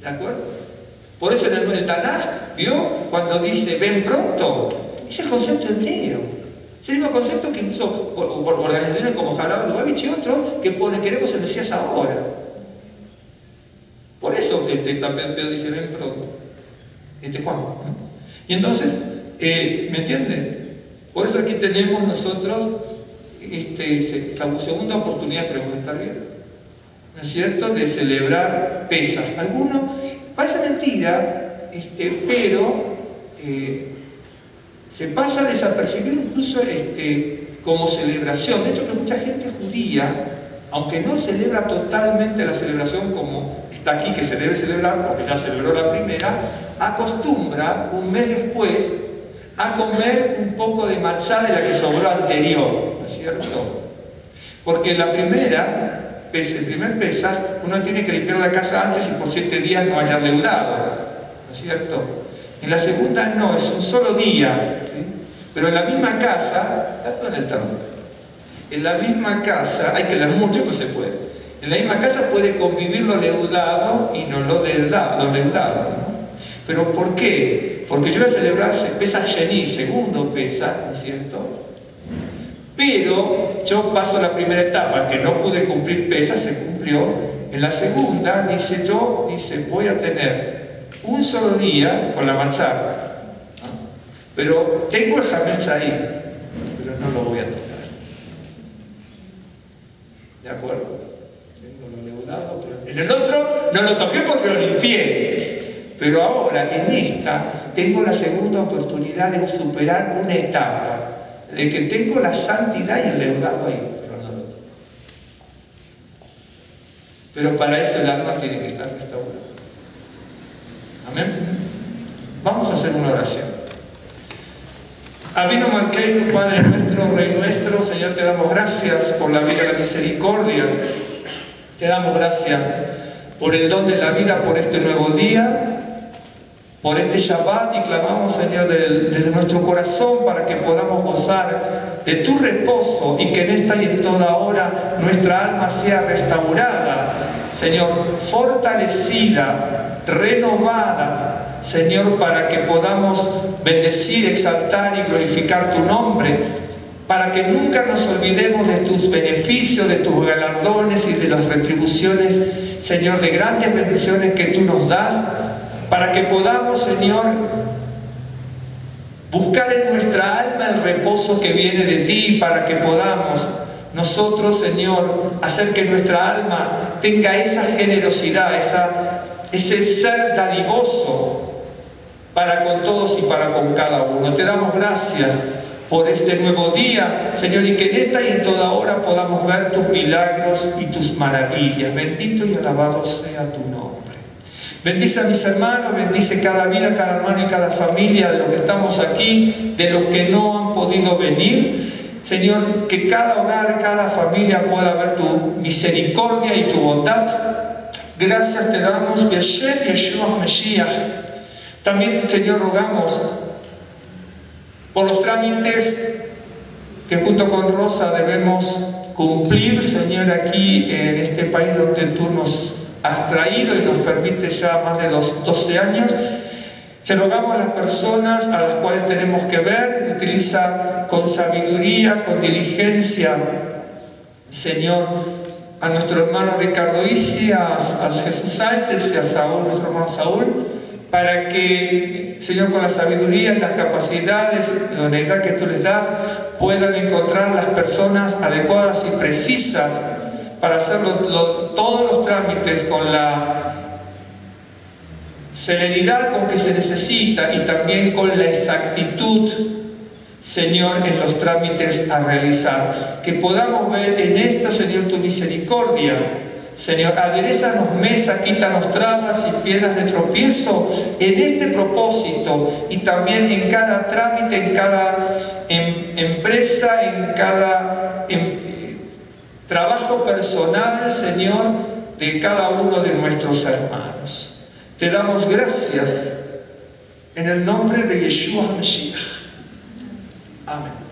¿De acuerdo? Por eso en el Tanaj, ¿vio? Cuando dice, ven pronto, es el concepto hebreo. Es el mismo concepto que incluso por organizaciones como Jalab, Lubavitch y otros, que ponen, queremos el Mesías ahora. Por eso Pedro dice, ven pronto. Juan. Y entonces, ¿me entienden? Por eso aquí tenemos nosotros esta segunda oportunidad, queremos estar bien, ¿no es cierto?, de celebrar Pesaj. Algunos, parece mentira, pero se pasa desapercibido incluso como celebración. De hecho, que mucha gente judía, aunque no celebra totalmente la celebración como está aquí, que se debe celebrar, porque ya celebró la primera, acostumbra un mes después a comer un poco de matzá de la que sobró anterior, ¿no es cierto? Porque el primer Pesaj, uno tiene que limpiar la casa antes y por 7 días no haya leudado, ¿no es cierto? En la segunda no, es un solo día, ¿sí? Pero en la misma casa, está todo en el Talmud, en la misma casa, hay que leer mucho, pues se puede. En la misma casa puede convivir lo leudado y no lo leudado, ¿no? ¿Pero por qué? Porque yo voy a celebrar Pesaj Sheni, segundo Pesaj, ¿no es cierto? Pero yo paso la primera etapa, que no pude cumplir Pesaj, se cumplió. En la segunda, dice, voy a tener un solo día con la matzá, ¿no? Pero tengo el hametz ahí, pero no lo voy a tocar. ¿De acuerdo? Tengo lo leudado, pero en el otro no lo toqué porque lo limpié. Pero ahora, en esta, tengo la segunda oportunidad de superar una etapa, de que tengo la santidad y el leudado ahí, pero no lo toco. Pero para eso el alma tiene que estar restaurada. Amén. Vamos a hacer una oración. Avino Malkeinu, Padre nuestro, Rey nuestro, Señor, te damos gracias por la vida y la misericordia. Te damos gracias por el don de la vida, por este nuevo día, por este Shabbat, y clamamos, Señor, desde nuestro corazón para que podamos gozar de tu reposo y que en esta y en toda hora nuestra alma sea restaurada, Señor, fortalecida, renovada, Señor, para que podamos bendecir, exaltar y glorificar tu nombre, para que nunca nos olvidemos de tus beneficios, de tus galardones y de las retribuciones, Señor, de grandes bendiciones que tú nos das, para que podamos, Señor, buscar en nuestra alma el reposo que viene de ti, para que podamos nosotros, Señor, hacer que nuestra alma tenga esa generosidad, ese ser dadivoso para con todos y para con cada uno. Te damos gracias por este nuevo día, Señor, y que en esta y en toda hora podamos ver tus milagros y tus maravillas. Bendito y alabado sea tu nombre. Bendice a mis hermanos, bendice cada vida, cada hermano y cada familia de los que estamos aquí, de los que no han podido venir. Señor, que cada hogar, cada familia pueda ver tu misericordia y tu bondad. Gracias te damos, Beshem Yeshua Mashiach. También, Señor, rogamos por los trámites que junto con Rosa debemos cumplir, Señor, aquí en este país donde tú nos has traído y nos permite ya más de 12 años. Te rogamos a las personas a las cuales tenemos que ver, utiliza con sabiduría, con diligencia, Señor, a nuestro hermano Ricardo Isi, a Jesús Sánchez y a Saúl, nuestro hermano Saúl, para que, Señor, con la sabiduría y las capacidades, la honestidad que tú les das, puedan encontrar las personas adecuadas y precisas para hacer todos los trámites con la celeridad con que se necesita y también con la exactitud, Señor, en los trámites a realizar. Que podamos ver en esto, Señor, tu misericordia. Señor, aderézanos mesa, quítanos trabas y piedras de tropiezo en este propósito y también en cada trámite, en cada empresa, en cada trabajo personal, Señor, de cada uno de nuestros hermanos. Te damos gracias en el nombre de Yeshua Mashiach. Amén.